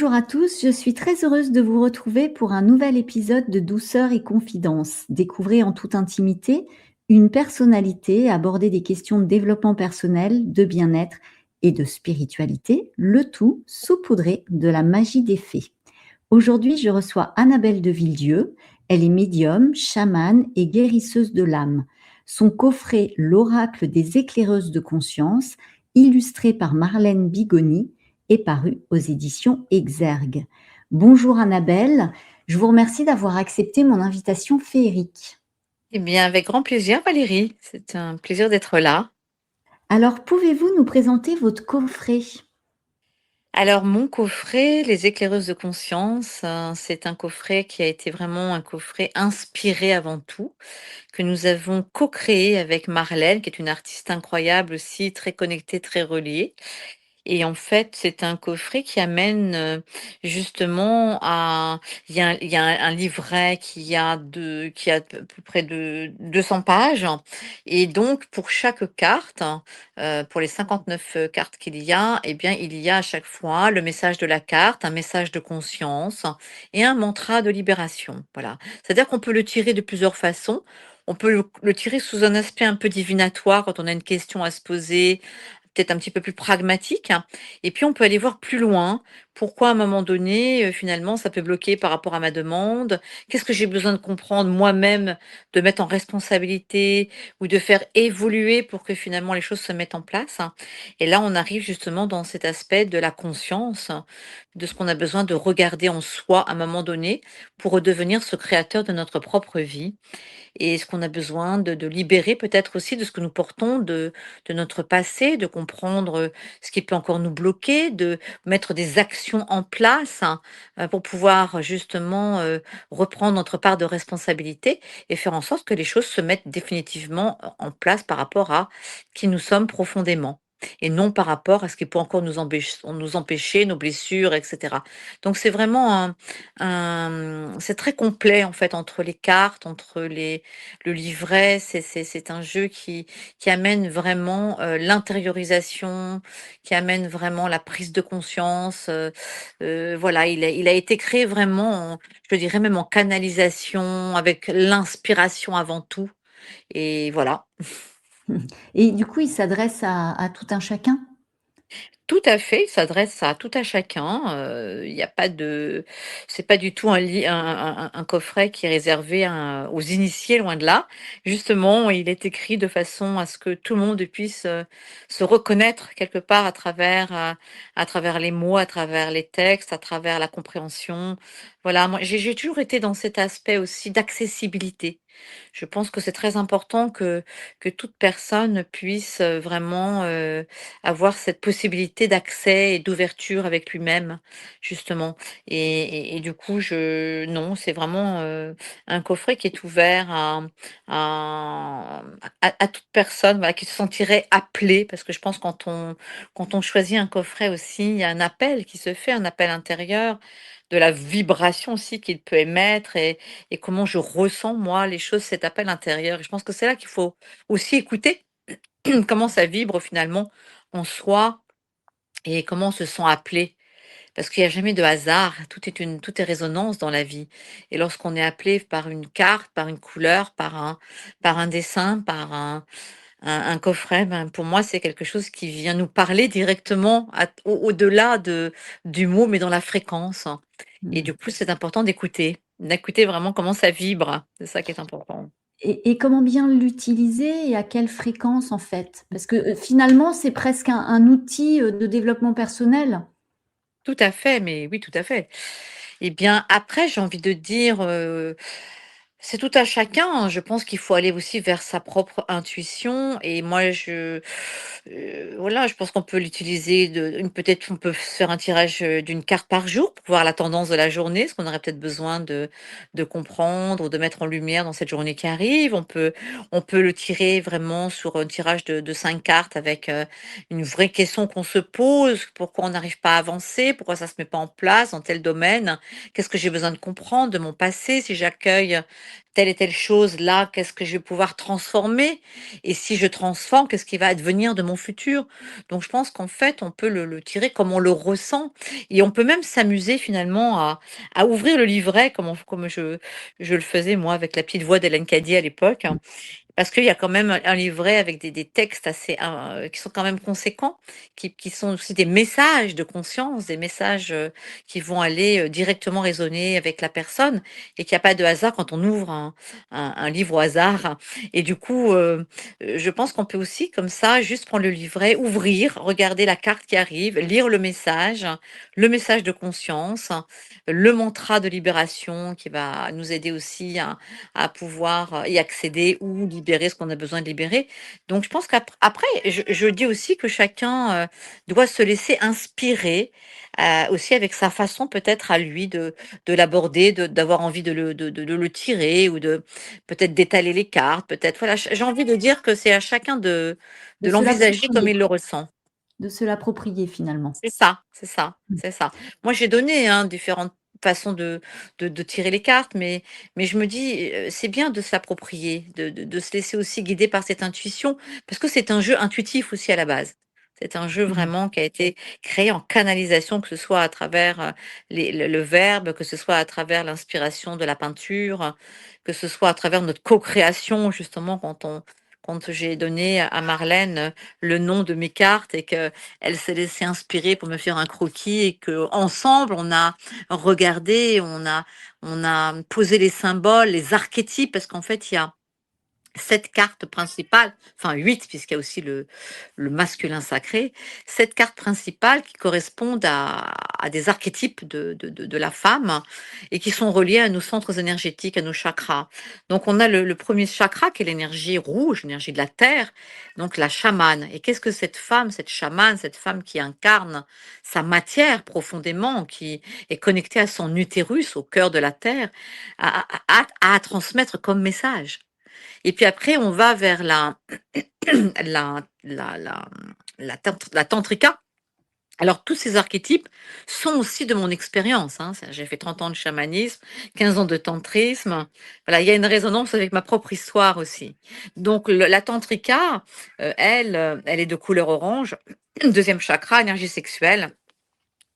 Bonjour à tous, je suis très heureuse de vous retrouver pour un nouvel épisode de Douceur et Confidence. Découvrez en toute intimité une personnalité, aborder des questions de développement personnel, de bien-être et de spiritualité, le tout saupoudré de la magie des fées. Aujourd'hui, je reçois Annabelle de Villedieu. Elle est médium, chamane et guérisseuse de l'âme. Son coffret L'Oracle des éclaireuses de conscience, illustré par Marlène Bigoni, est paru aux éditions Exergue. Bonjour Annabelle, je vous remercie d'avoir accepté mon invitation féerique. Eh bien, avec grand plaisir, Valérie. C'est un plaisir d'être là. Alors, pouvez-vous nous présenter votre coffret? Alors, mon coffret, Les éclaireuses de conscience, c'est un coffret qui a été vraiment un coffret inspiré avant tout, que nous avons co-créé avec Marlène, qui est une artiste incroyable aussi, très connectée, très reliée. Et en fait, c'est un coffret qui amène, justement à il y a un livret qui a à peu près de 200 pages et donc pour chaque carte, pour les 59 cartes qu'il y a, eh bien, il y a à chaque fois le message de la carte, un message de conscience et un mantra de libération. Voilà. C'est-à-dire qu'on peut le tirer de plusieurs façons. On peut le tirer sous un aspect un peu divinatoire quand on a une question à se poser, peut-être un petit peu plus pragmatique, hein. Et puis on peut aller voir plus loin. Pourquoi à un moment donné, finalement, ça peut bloquer par rapport à ma demande? Qu'est-ce que j'ai besoin de comprendre moi-même, de mettre en responsabilité ou de faire évoluer pour que finalement les choses se mettent en place, hein? Et là, on arrive justement dans cet aspect de la conscience, de ce qu'on a besoin de regarder en soi à un moment donné pour redevenir ce créateur de notre propre vie et ce qu'on a besoin de libérer peut-être aussi de ce que nous portons de notre passé, de comprendre, ce qui peut encore nous bloquer, de mettre des actions en place, hein, pour pouvoir justement, reprendre notre part de responsabilité et faire en sorte que les choses se mettent définitivement en place par rapport à qui nous sommes profondément et non par rapport à ce qui peut encore nous empêcher, nos blessures et cetera. Donc c'est vraiment c'est très complet en fait entre les cartes, entre le livret, c'est un jeu qui amène vraiment, l'intériorisation, qui amène vraiment la prise de conscience, voilà, il a été créé vraiment en je dirais même en canalisation, avec l'inspiration avant tout et voilà. Et du coup, il s'adresse à tout un chacun? Tout à fait, il s'adresse à tout à chacun, il y a pas de c'est pas du tout un coffret qui est réservé aux initiés, loin de là. Justement, il est écrit de façon à ce que tout le monde puisse, se reconnaître quelque part à travers les mots, à travers les textes, à travers la compréhension. Voilà, moi j'ai toujours été dans cet aspect aussi d'accessibilité. Je pense que c'est très important que toute personne puisse, vraiment, avoir cette possibilité d'accès et d'ouverture avec lui-même, justement. Et du coup, je non, c'est vraiment, un coffret qui est ouvert à à toute personne, voilà, qui se sentirait appelée. Parce que je pense quand on choisit un coffret aussi, il y a un appel qui se fait, un appel intérieur, de la vibration aussi qu'il peut émettre et comment je ressens moi les choses, cet appel intérieur. Et je pense que c'est là qu'il faut aussi écouter comment ça vibre finalement en soi et comment on se sent appelé. Parce qu'il y a jamais de hasard, tout est résonance dans la vie. Et lorsqu'on est appelé par une carte, par une couleur, par un dessin, par un coffret, ben, pour moi, c'est quelque chose qui vient nous parler directement au-delà du mot, mais dans la fréquence. Et Mmh. du coup, c'est important d'écouter vraiment comment ça vibre. C'est ça qui est important. Et comment bien l'utiliser et à quelle fréquence en fait? Parce que, finalement, c'est presque un outil, de développement personnel. Tout à fait, mais oui, tout à fait. Eh bien, après, j'ai envie de dire, c'est tout à chacun, hein. Je pense qu'il faut aller aussi vers sa propre intuition et moi voilà, je pense qu'on peut l'utiliser peut-être on peut se faire un tirage, d'une carte par jour pour voir la tendance de la journée, ce qu'on aurait peut-être besoin de comprendre ou de mettre en lumière dans cette journée qui arrive. On peut le tirer vraiment sur un tirage de 5 cartes avec, une vraie question qu'on se pose. Pourquoi on n'arrive pas à avancer? Pourquoi ça se met pas en place dans tel domaine? Qu'est-ce que j'ai besoin de comprendre de mon passé? Si j'accueille telle et telle chose là, qu'est-ce que je vais pouvoir transformer? Et si je transforme, qu'est-ce qui va advenir de mon futur? Donc je pense qu'en fait, on peut le tirer comme on le ressent et on peut même s'amuser finalement à ouvrir le livret comme je le faisais moi avec la petite voix d'Hélène Cadier à l'époque. Parce qu'il y a quand même un livret avec des textes assez, qui sont quand même conséquents, qui sont aussi des messages de conscience, des messages, qui vont aller, directement résonner avec la personne et qu'il y a pas de hasard quand on ouvre un livre au hasard et du coup, je pense qu'on peut aussi comme ça juste prendre le livret, ouvrir, regarder la carte qui arrive, lire le message de conscience, le mantra de libération qui va nous aider aussi à pouvoir y accéder ou libérer ce qu'on a besoin de libérer. Donc je pense qu'après, je dis aussi que chacun doit se laisser inspirer aussi avec sa façon peut-être à lui de l'aborder, d'avoir envie de le tirer ou de peut-être d'étaler les cartes, peut-être. Voilà, j'ai envie de dire que c'est à chacun De de se l'envisager comme l'approprier, il le ressent. de se l'approprier finalement. C'est ça, c'est ça, Mmh. c'est ça. Moi, j'ai donné, hein, différentes façons de tirer les cartes, mais je me dis, c'est bien de s'approprier, de se laisser aussi guider par cette intuition, parce que c'est un jeu intuitif aussi à la base. C'est un jeu Mmh. vraiment qui a été créé en canalisation, que ce soit à travers, le verbe, que ce soit à travers l'inspiration de la peinture, que ce soit à travers notre co-création justement quand j'ai donné à Marlène, le nom de mes cartes et que elle s'est laissée inspirer pour me faire un croquis et que ensemble on a regardé, on a posé les symboles, les archétypes, parce qu'en fait, il y a 7 cartes principales, enfin 8 puisqu'il y a aussi le masculin sacré, 7 cartes principales qui correspondent à des archétypes de la femme et qui sont reliés à nos centres énergétiques, à nos chakras. Donc on a le 1er chakra qui est l'énergie rouge, l'énergie de la terre, donc la chamane. Et qu'est-ce que cette femme, cette chamane, cette femme qui incarne sa matière profondément, qui est connectée à son utérus, au cœur de la terre, a à transmettre comme message? Et puis après, on va vers la la la, la tantrika. Alors tous ces archétypes sont aussi de mon expérience, hein. Ça j'ai fait 30 ans de chamanisme, 15 ans de tantrisme. Voilà, il y a une résonance avec ma propre histoire aussi. Donc la tantrika, elle, elle est de couleur orange. Deuxième chakra, énergie sexuelle.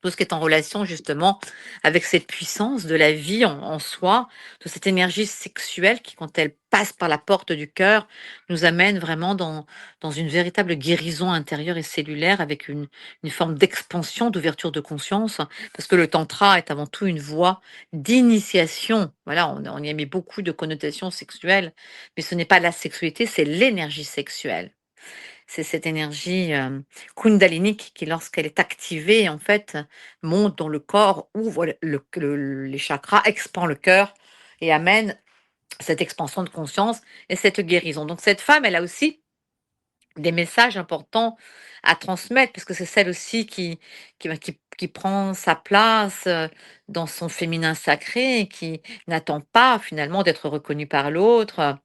Tout ce qui est en relation justement avec cette puissance de la vie en soi, de cette énergie sexuelle qui, quand elle passe par la porte du cœur, nous amène vraiment dans une véritable guérison intérieure et cellulaire avec une forme d'expansion, d'ouverture de conscience. Parce que le tantra est avant tout une voie d'initiation. Voilà, on y a mis beaucoup de connotations sexuelles, mais ce n'est pas la sexualité, c'est l'énergie sexuelle. C'est cette énergie, kundalinique qui, lorsqu'elle est activée, en fait, monte dans le corps, ouvre les chakras, expand le cœur et amène cette expansion de conscience et cette guérison. Donc cette femme, elle a aussi des messages importants à transmettre parce que c'est celle aussi qui prend sa place, dans son féminin sacré et qui n'attend pas finalement d'être reconnue par l'autre,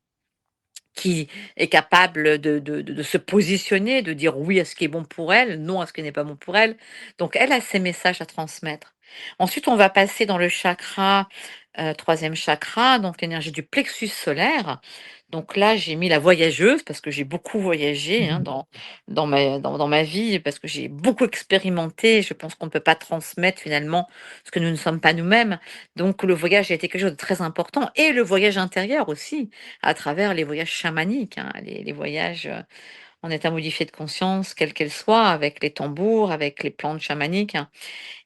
qui est capable de se positionner, de dire oui à ce qui est bon pour elle, non à ce qui n'est pas bon pour elle. Donc elle a ses messages à transmettre. Ensuite, on va passer dans le chakra, 3e chakra, donc l'énergie du plexus solaire. Donc là, j'ai mis la voyageuse parce que j'ai beaucoup voyagé, hein, Mmh. dans ma vie, parce que j'ai beaucoup expérimenté. Je pense qu'on ne peut pas transmettre finalement ce que nous ne sommes pas nous-mêmes. Donc le voyage a été quelque chose de très important et le voyage intérieur aussi à travers les voyages chamaniques, hein, les voyages, en état modifié de conscience, quelle qu'elle soit, avec les tambours, avec les plantes chamaniques, hein,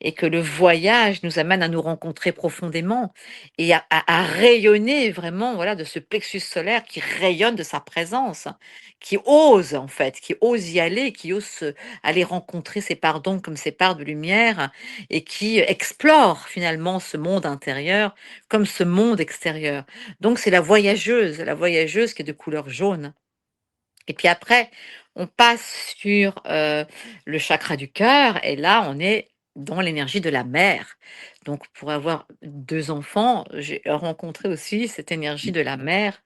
et que le voyage nous amène à nous rencontrer profondément et à rayonner vraiment, voilà, de ce plexus solaire qui rayonne de sa présence, qui ose en fait, qui ose y aller, qui ose aller rencontrer ses parts d'ombre comme ses parts de lumière et qui explore finalement ce monde intérieur comme ce monde extérieur. Donc c'est la voyageuse qui est de couleur jaune. Et puis après, on passe sur, le chakra du cœur et là, on est dans l'énergie de la mer. Donc pour avoir 2 enfants, j'ai rencontré aussi cette énergie de la mer,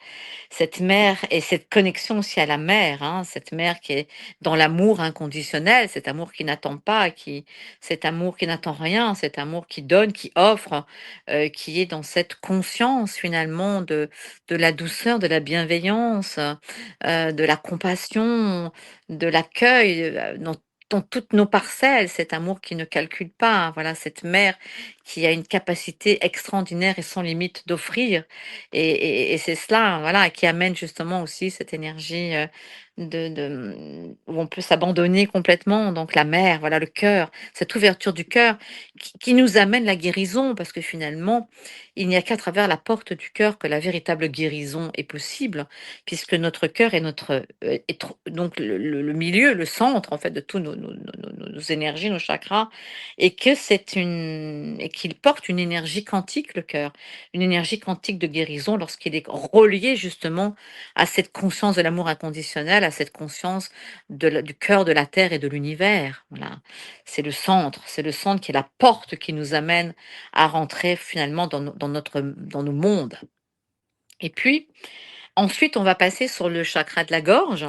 cette mer et cette connexion aussi à la mer, hein, cette mer qui est dans l'amour inconditionnel, cet amour qui n'attend pas, cet amour qui n'attend rien, cet amour qui donne, qui offre, qui est dans cette conscience finalement de la douceur, de la bienveillance, de la compassion, de l'accueil, dans toutes nos parcelles, cet amour qui ne calcule pas, hein, voilà, cette mère qui a une capacité extraordinaire et sans limite d'offrir. Et c'est cela, hein, voilà, qui amène justement aussi cette énergie où on peut s'abandonner complètement. Donc la mère, voilà, le cœur, cette ouverture du cœur qui nous amène la guérison, parce que finalement, il n'y a qu'à travers la porte du cœur que la véritable guérison est possible, puisque notre cœur est donc le milieu, le centre en fait de tous nos énergies, nos chakras, et qu'il porte une énergie quantique, le cœur, une énergie quantique de guérison lorsqu'il est relié justement à cette conscience de l'amour inconditionnel, à cette conscience du cœur de la terre et de l'univers. Voilà, c'est le centre qui est la porte qui nous amène à rentrer finalement dans nos mondes. Et puis, ensuite, on va passer sur le chakra de la gorge,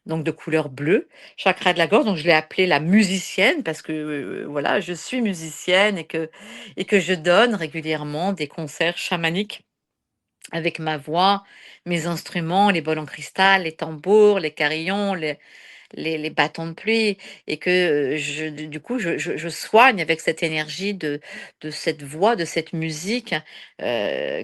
donc de couleur bleue. Chakra de la gorge, donc je l'ai appelé la musicienne parce que, voilà, je suis musicienne et que je donne régulièrement des concerts chamaniques avec ma voix, mes instruments, les bols en cristal, les tambours, les carillons, les bâtons de pluie, et que, du coup, je soigne avec cette énergie de cette voix, de cette musique,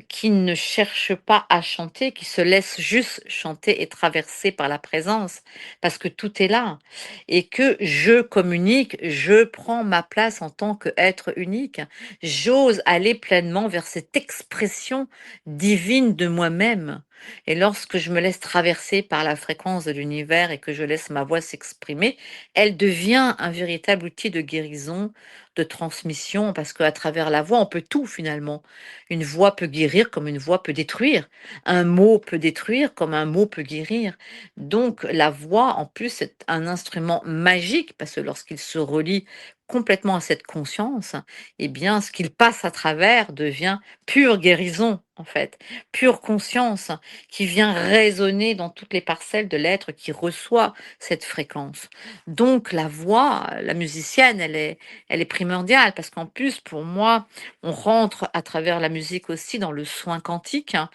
qui ne cherche pas à chanter, qui se laisse juste chanter et traverser par la présence, parce que tout est là et que je communique, je prends ma place en tant qu'être unique. J'ose aller pleinement vers cette expression divine de moi-même. Et lorsque je me laisse traverser par la fréquence de l'univers et que je laisse ma voix s'exprimer, elle devient un véritable outil de guérison, de transmission, parce qu'à travers la voix, on peut tout finalement. Une voix peut guérir comme une voix peut détruire. Un mot peut détruire comme un mot peut guérir. Donc la voix, en plus, est un instrument magique, parce que lorsqu'il se relie complètement à cette conscience, eh bien, ce qu'il passe à travers devient pure guérison, en fait, pure conscience qui vient résonner dans toutes les parcelles de l'être qui reçoit cette fréquence. Donc la voix, la musicienne, elle est primordiale parce qu'en plus, pour moi, on rentre à travers la musique aussi dans le soin quantique, hein,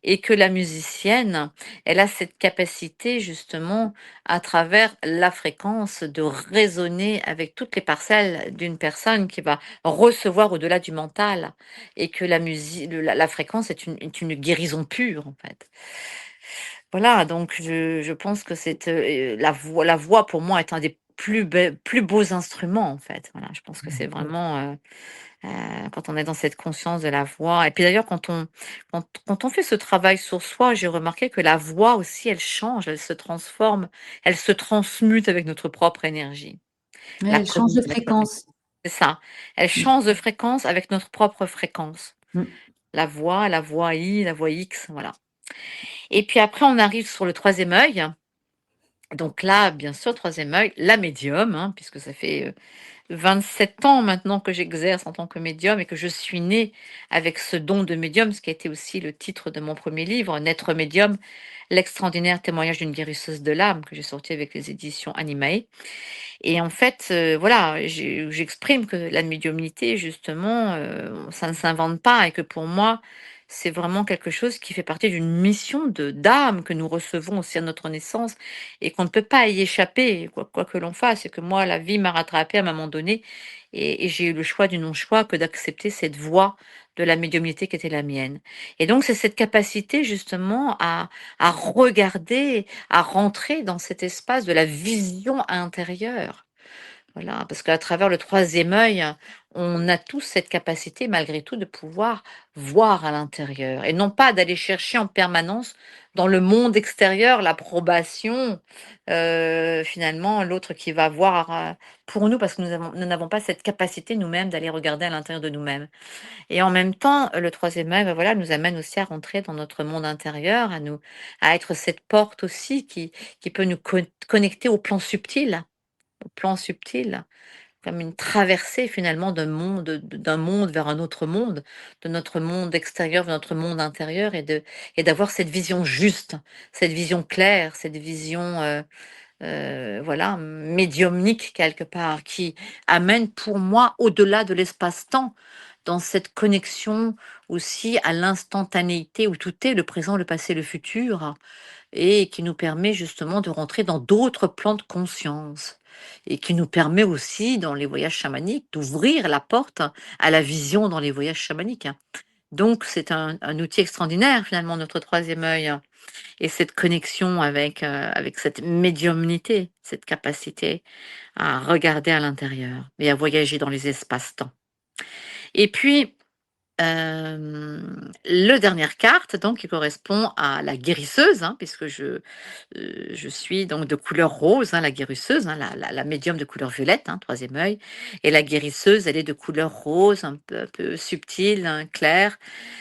et que la musicienne, elle a cette capacité justement à travers la fréquence de résonner avec toutes les parcelles d'une personne qui va recevoir au-delà du mental, et que la musique, la fréquence est une guérison pure en fait. Voilà, donc je pense que la voix pour moi est un des plus beaux instruments, en fait. Voilà, je pense que c'est vraiment, quand on est dans cette conscience de la voix, et puis d'ailleurs quand on fait ce travail sur soi, j'ai remarqué que la voix aussi, elle change, elle se transforme, elle se transmute avec notre propre énergie. Ouais, La elle change de communication, fréquence. c'est ça. Elle Mmh. change de fréquence avec notre propre fréquence. Mmh. La voix I, la voix X, voilà. Et puis après on arrive sur le troisième œil. Donc là, bien sûr, troisième œil, la médium, hein, puisque ça fait 27 ans maintenant que j'exerce en tant que médium et que je suis née avec ce don de médium, ce qui a été aussi le titre de mon premier livre, Naître médium, l'extraordinaire témoignage d'une guérisseuse de l'âme, que j'ai sorti avec les éditions Animae. Et en fait, voilà, j'exprime que la médiumnité, justement, ça ne s'invente pas, et que pour moi, c'est vraiment quelque chose qui fait partie d'une mission d'âme que nous recevons aussi à notre naissance et qu'on ne peut pas y échapper, quoi que l'on fasse. Et que moi, la vie m'a rattrapée à un moment donné, et j'ai eu le choix du non-choix que d'accepter cette voie de la médiumnité qui était la mienne. Et donc, c'est cette capacité justement à regarder, à rentrer dans cet espace de la vision intérieure. Voilà, parce qu'à travers le troisième œil, on a tous cette capacité malgré tout de pouvoir voir à l'intérieur et non pas d'aller chercher en permanence dans le monde extérieur l'approbation, finalement l'autre qui va voir, pour nous, parce que nous n'avons pas cette capacité nous-mêmes d'aller regarder à l'intérieur de nous-mêmes. Et en même temps, le troisième œil, bah, voilà, nous amène aussi à rentrer dans notre monde intérieur, à être cette porte aussi qui peut nous connecter au plan subtil, comme une traversée finalement d'un monde vers un autre monde, de notre monde extérieur vers notre monde intérieur et d'avoir cette vision juste, cette vision claire, cette vision, voilà, médiumnique quelque part, qui amène pour moi au-delà de l'espace-temps, dans cette connexion aussi à l'instantanéité où tout est, le présent, le passé, le futur, et qui nous permet justement de rentrer dans d'autres plans de conscience et qui nous permet aussi, dans les voyages chamaniques, d'ouvrir la porte à la vision dans les voyages chamaniques. Donc c'est un outil extraordinaire finalement, notre troisième œil, et cette connexion avec cette médiumnité, cette capacité à regarder à l'intérieur et à voyager dans les espaces-temps. Et puis, le dernière carte donc qui correspond à la guérisseuse, hein, puisque je suis donc de couleur rose, hein, la guérisseuse, hein, la médium de couleur violette, hein, troisième œil, et la guérisseuse, elle est de couleur rose, un peu subtile, hein, claire.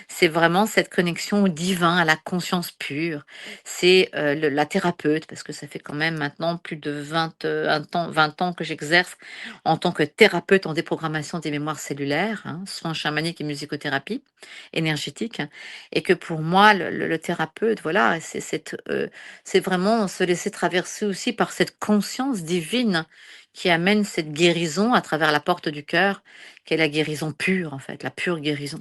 C'est vraiment cette connexion au divin, à la conscience pure. C'est la thérapeute, parce que ça fait quand même maintenant plus de 20 ans que j'exerce en tant que thérapeute en déprogrammation des mémoires cellulaires, hein, soins chamaniques et musicothérapie énergétique, et que pour moi, le thérapeute, voilà, c'est vraiment se laisser traverser aussi par cette conscience divine qui amène cette guérison à travers la porte du cœur, qui est la guérison pure, en fait, la pure guérison.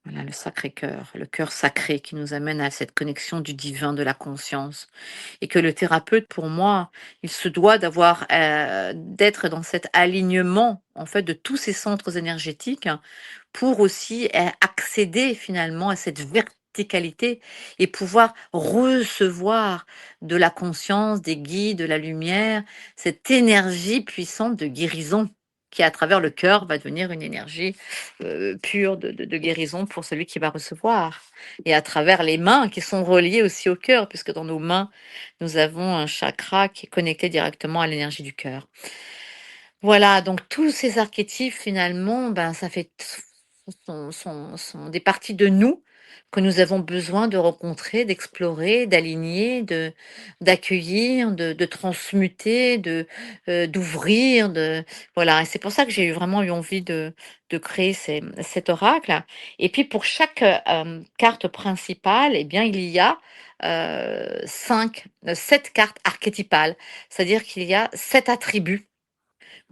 Voilà, le sacré cœur, le cœur sacré qui nous amène à cette connexion du divin, de la conscience. Et que le thérapeute, pour moi, il se doit d'être dans cet alignement, en fait, de tous ces centres énergétiques pour aussi accéder finalement à cette verticalité et pouvoir recevoir de la conscience, des guides, de la lumière, cette énergie puissante de guérison qui, à travers le cœur, va devenir une énergie pure de guérison pour celui qui va recevoir. Et à travers les mains qui sont reliées aussi au cœur, puisque dans nos mains, nous avons un chakra qui est connecté directement à l'énergie du cœur. Voilà, donc tous ces archétypes finalement, ben, ça fait sont des parties de nous que nous avons besoin de rencontrer, d'explorer, d'aligner, d'accueillir, de transmuter, d'ouvrir, voilà. Et c'est pour ça que j'ai vraiment eu envie de créer cet oracle. Et puis pour chaque carte principale, eh bien, il y a 7 cartes archétypales, c'est-à-dire qu'il y a 7 attributs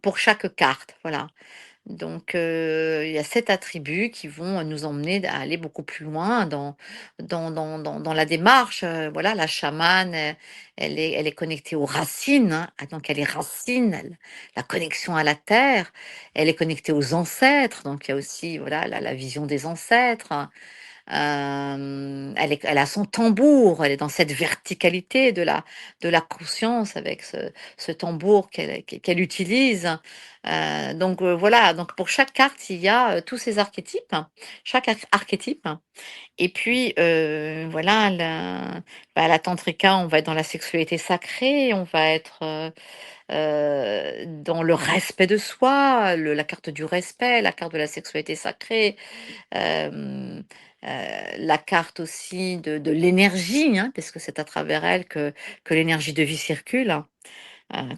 pour chaque carte, voilà. Donc, il y a 7 attributs qui vont nous emmener à aller beaucoup plus loin dans la démarche. Voilà, la chamane, elle est connectée aux racines, hein. Ah, donc elle est racine, la connexion à la terre. Elle est connectée aux ancêtres, donc il y a aussi, voilà, la vision des ancêtres. Elle a son tambour, elle est dans cette verticalité de la conscience avec ce tambour qu'elle utilise. Donc voilà, donc pour chaque carte, il y a, tous ces archétypes, chaque archétype, et puis, voilà, la tantrika, on va être dans la sexualité sacrée, on va être, dans le respect de soi, la carte du respect, la carte de la sexualité sacrée. Hem, la carte aussi de l'énergie, hein, parce que c'est à travers elle que l'énergie de vie circule.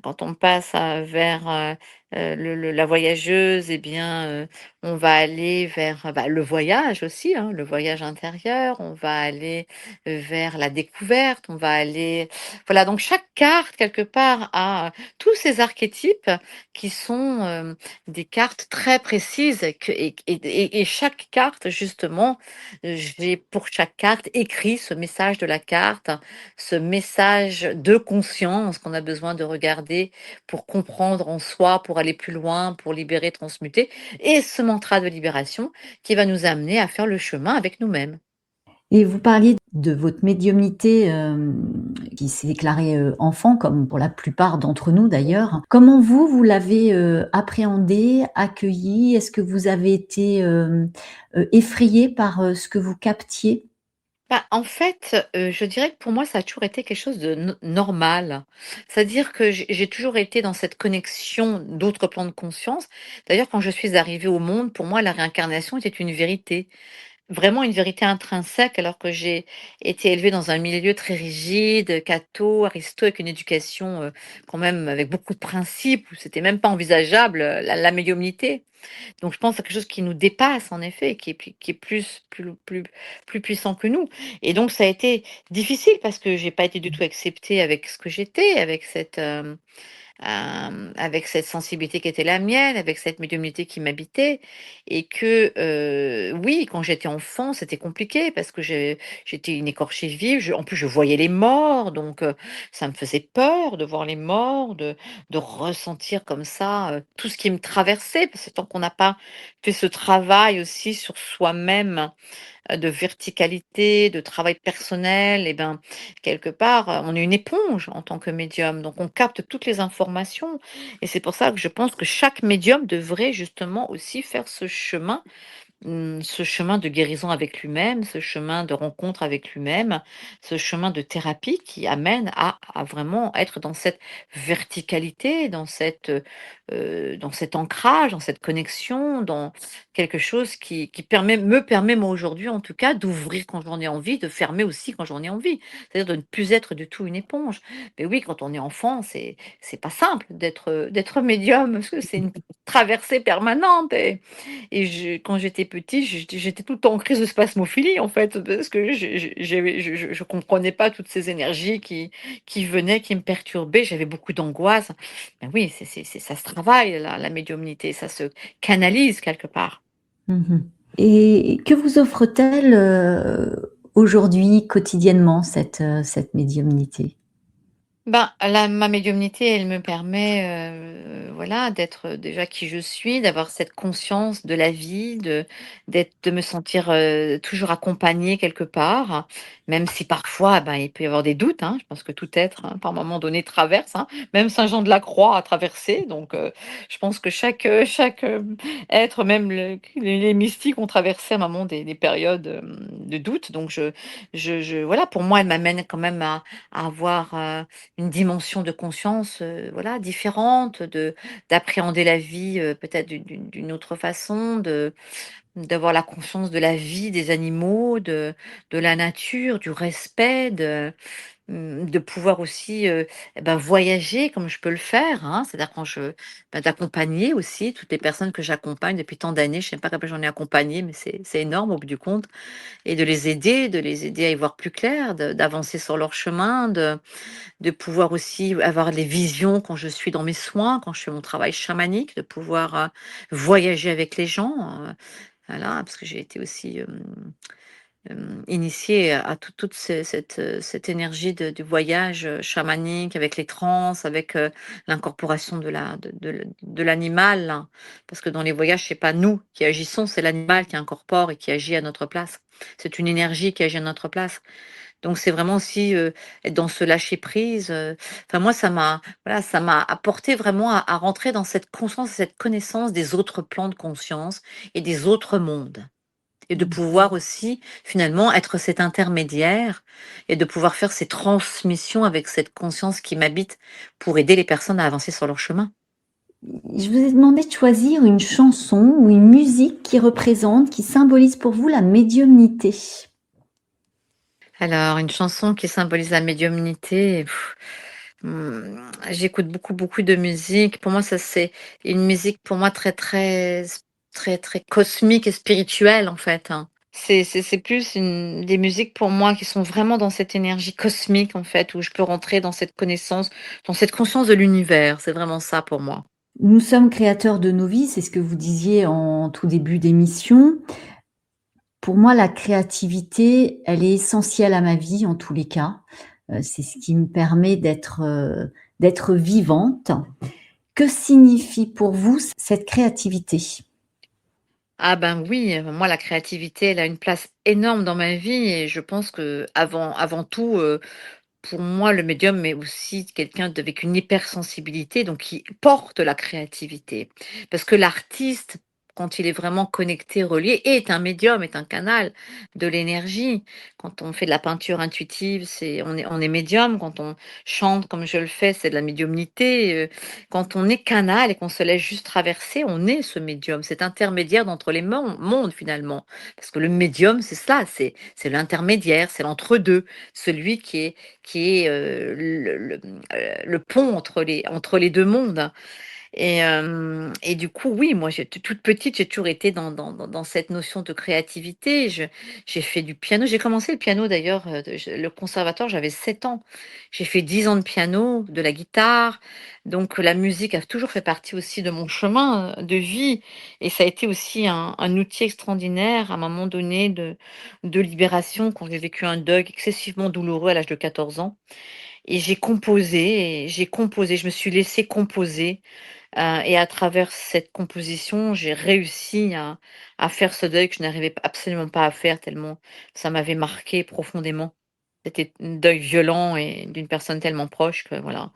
Quand on passe vers, la voyageuse, eh bien, on va aller vers, bah, le voyage aussi, hein, le voyage intérieur. On va aller vers la découverte, on va aller voilà, donc chaque carte quelque part a tous ces archétypes qui sont, des cartes très précises et chaque carte justement, j'ai pour chaque carte écrit ce message de la carte, ce message de conscience qu'on a besoin de regarder pour comprendre en soi, pour aller plus loin, pour libérer, transmuter, et ce mantra de libération qui va nous amener à faire le chemin avec nous-mêmes. Et vous parliez de votre médiumnité, qui s'est déclarée, enfant, comme pour la plupart d'entre nous d'ailleurs. Comment vous l'avez, appréhendée, accueillie? Est-ce que vous avez été, effrayée par, ce que vous captiez? Bah, en fait, je dirais que pour moi, ça a toujours été quelque chose de normal. C'est-à-dire que j'ai toujours été dans cette connexion d'autres plans de conscience. D'ailleurs, quand je suis arrivée au monde, pour moi, la réincarnation était une vérité. vraiment une vérité intrinsèque alors que j'ai été élevée dans un milieu très rigide, catho, aristo, avec une éducation, quand même avec beaucoup de principes où c'était même pas envisageable, la médiumnité. Donc je pense à quelque chose qui nous dépasse en effet, qui est plus puissant que nous et donc ça a été difficile parce que j'ai pas été du tout acceptée avec ce que j'étais, avec cette sensibilité qui était la mienne, avec cette médiumnité qui m'habitait et que, oui, quand j'étais enfant, c'était compliqué parce que j'étais une écorchée vive, en plus je voyais les morts donc ça me faisait peur de voir les morts, de ressentir comme ça, tout ce qui me traversait parce que tant qu'on n'a pas fait ce travail aussi sur soi-même, de verticalité, de travail personnel et ben, quelque part, on est une éponge en tant que médium, donc on capte toutes les informations et c'est pour ça que je pense que chaque médium devrait justement aussi faire ce chemin de guérison avec lui-même, ce chemin de rencontre avec lui-même, ce chemin de thérapie qui amène à vraiment être dans cette verticalité, dans cet ancrage, dans cette connexion, dans quelque chose qui me permet moi aujourd'hui en tout cas d'ouvrir quand j'en ai envie, de fermer aussi quand j'en ai envie. C'est-à-dire de ne plus être du tout une éponge. Mais oui, quand on est enfant, c'est pas simple d'être médium parce que c'est une traversée permanente et quand j'étais petite, j'étais tout le temps en crise de spasmophilie, en fait, parce que je comprenais pas toutes ces énergies qui venaient, qui me perturbaient. J'avais beaucoup d'angoisse. Ben oui, ça se travaille, la médiumnité, ça se canalise quelque part. Mmh. Et que vous offre-t-elle, aujourd'hui, quotidiennement, cette médiumnité? Ben, ma médiumnité, elle me permet, voilà, d'être, déjà qui je suis, d'avoir cette conscience de la vie, de me sentir, toujours accompagnée quelque part, même si parfois, ben, il peut y avoir des doutes, hein. Je pense que tout être, hein, par moment donné traverse, hein. Même saint Jean de la Croix a traversé, donc je pense que chaque être, même les mystiques ont traversé à un moment des périodes, de doute, donc voilà, pour moi, elle m'amène quand même à avoir, une dimension de conscience, voilà, différente, d'appréhender la vie, peut-être d'une autre façon, d'avoir la conscience de la vie des animaux, de la nature, du respect, de pouvoir aussi, et ben, voyager comme je peux le faire, hein. C'est-à-dire d'accompagner aussi toutes les personnes que j'accompagne depuis tant d'années. Je sais pas combien j'en ai accompagné, mais c'est énorme au bout du compte et de les aider à y voir plus clair, d'avancer sur leur chemin, de pouvoir aussi avoir des visions quand je suis dans mes soins, quand je fais mon travail chamanique, de pouvoir, voyager avec les gens, voilà, parce que j'ai été aussi, initiée à toute cette énergie du voyage, chamanique avec les trans, avec, l'incorporation de l'animal, hein. Parce que dans les voyages, c'est pas nous qui agissons, c'est l'animal qui incorpore et qui agit à notre place. C'est une énergie qui agit à notre place. Donc c'est vraiment aussi, être dans ce lâcher prise, enfin moi ça m'a apporté vraiment à rentrer dans cette conscience, cette connaissance des autres plans de conscience et des autres mondes et de Mmh. pouvoir aussi finalement être cet intermédiaire et de pouvoir faire ces transmissions avec cette conscience qui m'habite pour aider les personnes à avancer sur leur chemin. Je vous ai demandé de choisir une chanson ou une musique qui représente, qui symbolise pour vous la médiumnité. Alors une chanson qui symbolise la médiumnité, j'écoute beaucoup de musique. Pour moi, ça c'est une musique pour moi très cosmique et spirituelle en fait, hein. C'est plus des musiques pour moi qui sont vraiment dans cette énergie cosmique en fait, où je peux rentrer dans cette connaissance, dans cette conscience de l'univers. C'est vraiment ça pour moi. Nous sommes créateurs de nos vies, c'est ce que vous disiez en tout début d'émission. Pour moi, la créativité, elle est essentielle à ma vie en tous les cas. C'est ce qui me permet d'être vivante. Que signifie pour vous cette créativité? Ah ben oui, moi la créativité, elle a une place énorme dans ma vie et je pense qu'avant tout, pour moi le médium est aussi quelqu'un avec une hypersensibilité, donc qui porte la créativité. Parce que l'artiste quand il est vraiment connecté, relié, et est un médium, est un canal de l'énergie. Quand on fait de la peinture intuitive, on est médium. Quand on chante comme je le fais, c'est de la médiumnité. Quand on est canal et qu'on se laisse juste traverser, on est ce médium, cet intermédiaire d'entre les mondes finalement. Parce que le médium, c'est cela, c'est l'intermédiaire, c'est l'entre-deux, celui qui est le pont entre les deux mondes. Et du coup, oui, moi, toute petite, j'ai toujours été dans cette notion de créativité. J'ai fait du piano. J'ai commencé le piano d'ailleurs, le conservatoire, j'avais 7 ans. J'ai fait 10 ans de piano, de la guitare. Donc la musique a toujours fait partie aussi de mon chemin, de vie, et ça a été aussi un outil extraordinaire à un moment donné de libération quand j'ai vécu un deuil excessivement douloureux à l'âge de 14 ans, et j'ai composé, je me suis laissée composer. Et à travers cette composition, j'ai réussi à faire ce deuil que je n'arrivais absolument pas à faire tellement ça m'avait marqué profondément. C'était un deuil violent et d'une personne tellement proche que voilà.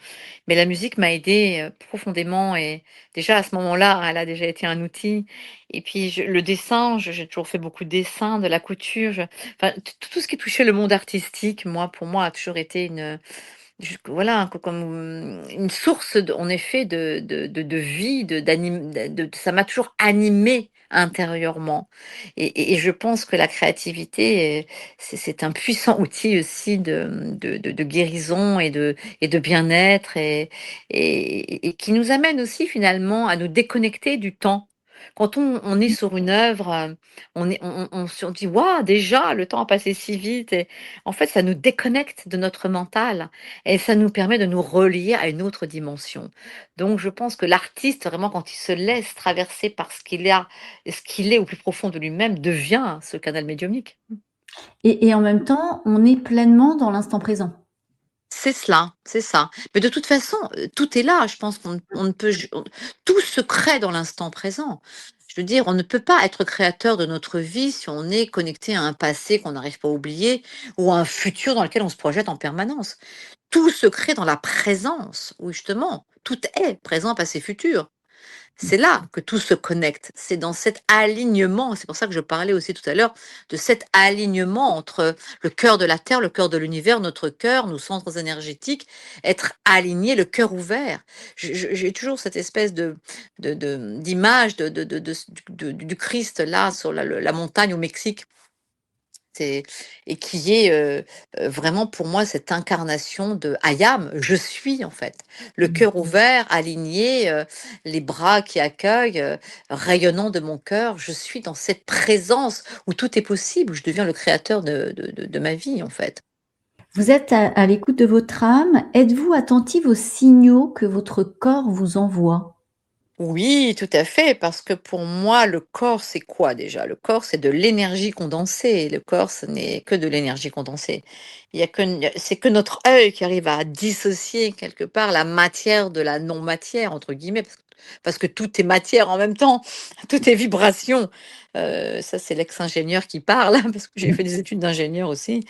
Mais la musique m'a aidée, profondément, et déjà à ce moment-là, elle a déjà été un outil, et puis le dessin, j'ai toujours fait beaucoup de dessins, de la couture, enfin tout ce qui touchait le monde artistique, pour moi a toujours été voilà, comme une source en effet de vie, ça m'a toujours animée intérieurement, et je pense que la créativité, c'est un puissant outil aussi de guérison et de bien-être, et qui nous amène aussi finalement à nous déconnecter du temps. Quand on est sur une œuvre, on dit: «Waouh, déjà le temps a passé si vite», et en fait ça nous déconnecte de notre mental. Et ça nous permet de nous relier à une autre dimension. Donc je pense que l'artiste, vraiment, quand il se laisse traverser par ce qu'il est au plus profond de lui-même, devient ce canal médiumnique. Et en même temps, on est pleinement dans l'instant présent. C'est cela, c'est ça. Mais de toute façon, tout est là. Je pense qu'on ne peut tout se crée dans l'instant présent. Je veux dire, on ne peut pas être créateur de notre vie si on est connecté à un passé qu'on n'arrive pas à oublier, ou à un futur dans lequel on se projette en permanence. Tout se crée dans la présence, où justement tout est présent, passé, futur. C'est là que tout se connecte. C'est dans cet alignement. C'est pour ça que je parlais aussi tout à l'heure de cet alignement entre le cœur de la Terre, le cœur de l'univers, notre cœur, nos centres énergétiques, être aligné, le cœur ouvert. J'ai toujours cette espèce d'image du Christ là sur la montagne au Mexique. C'est Et qui est, vraiment pour moi cette incarnation de I am, je suis en fait. Le cœur ouvert, aligné, les bras qui accueillent, rayonnant de mon cœur. Je suis dans cette présence où tout est possible, où je deviens le créateur de ma vie en fait. Vous êtes à l'écoute de votre âme. Êtes-vous attentive aux signaux que votre corps vous envoie? Oui, tout à fait, parce que pour moi, le corps, c'est quoi déjà? Le corps, c'est de l'énergie condensée. Le corps, ce n'est que de l'énergie condensée. Il y a que, c'est que notre œil qui arrive à dissocier quelque part la matière de la non-matière, entre guillemets, parce que tout est matière en même temps, tout est vibration. Ça, c'est l'ex-ingénieur qui parle, parce que j'ai fait des études d'ingénieur aussi.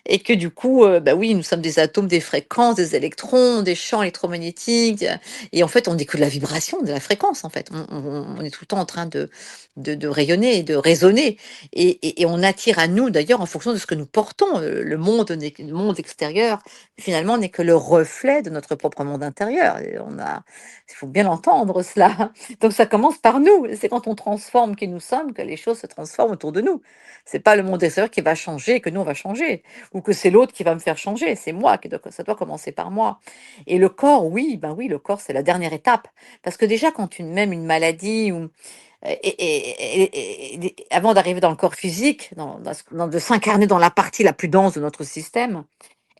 Et que du coup, bah, oui, nous sommes des atomes, des fréquences, des électrons, des champs électromagnétiques, et en fait, on n'est que de la vibration, de la fréquence, en fait. On est tout le temps en train de rayonner et de résonner, et on attire à nous, d'ailleurs, en fonction de ce que nous portons. Le monde extérieur, finalement, n'est que le reflet de notre propre monde intérieur, et il faut bien l'entendre cela. Donc ça commence par nous. C'est quand on transforme qui nous sommes que les choses se transforment autour de nous. C'est pas le monde extérieur qui va changer, que nous, on va changer, ou que c'est l'autre qui va me faire changer. C'est moi ça doit commencer par moi. Et le corps, oui, ben oui, le corps, c'est la dernière étape. Parce que déjà, quand même une maladie, avant d'arriver dans le corps physique, de s'incarner dans la partie la plus dense de notre système,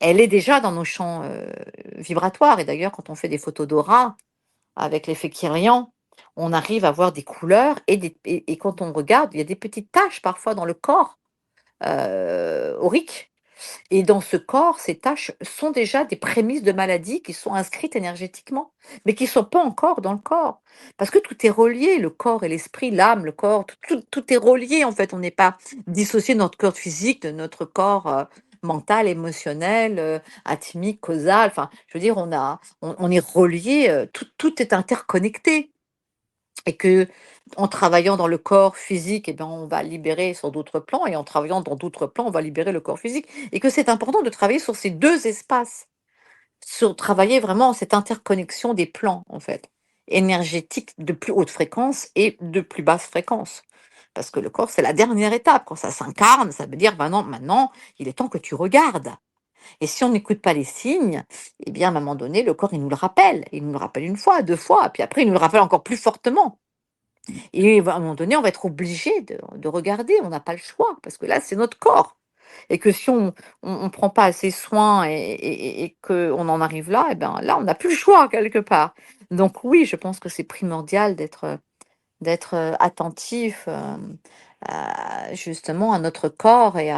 elle est déjà dans nos champs vibratoires. Et d'ailleurs, quand on fait des photos d'aura avec l'effet Kirlian, on arrive à voir des couleurs, et quand on regarde, il y a des petites taches parfois dans le corps aurique. Et dans ce corps, ces tâches sont déjà des prémices de maladies qui sont inscrites énergétiquement, mais qui ne sont pas encore dans le corps. Parce que tout est relié, le corps et l'esprit, l'âme, le corps, tout est relié en fait. On n'est pas dissocié de notre corps physique, de notre corps mental, émotionnel, atmique, causal. Enfin, je veux dire, on est relié, tout est interconnecté. Et que En travaillant dans le corps physique, eh ben, on va libérer sur d'autres plans et en travaillant dans d'autres plans, on va libérer le corps physique et que c'est important de travailler sur ces 2 espaces, sur travailler vraiment cette interconnexion des plans, en fait, énergétiques de plus haute fréquence et de plus basse fréquence. Parce que le corps, c'est la dernière étape. Quand ça s'incarne, ça veut dire: «Ben non, maintenant, il est temps que tu regardes». Et si on n'écoute pas les signes, eh bien, à un moment donné, le corps, il nous le rappelle. Il nous le rappelle 1 fois, 2 fois, puis après, il nous le rappelle encore plus fortement. Et à un moment donné, on va être obligé de regarder, on n'a pas le choix, parce que là, c'est notre corps. Et que si on prend pas assez soin et qu'on en arrive là, et ben, là, on n'a plus le choix quelque part. Donc oui, je pense que c'est primordial d'être attentif, justement à notre corps et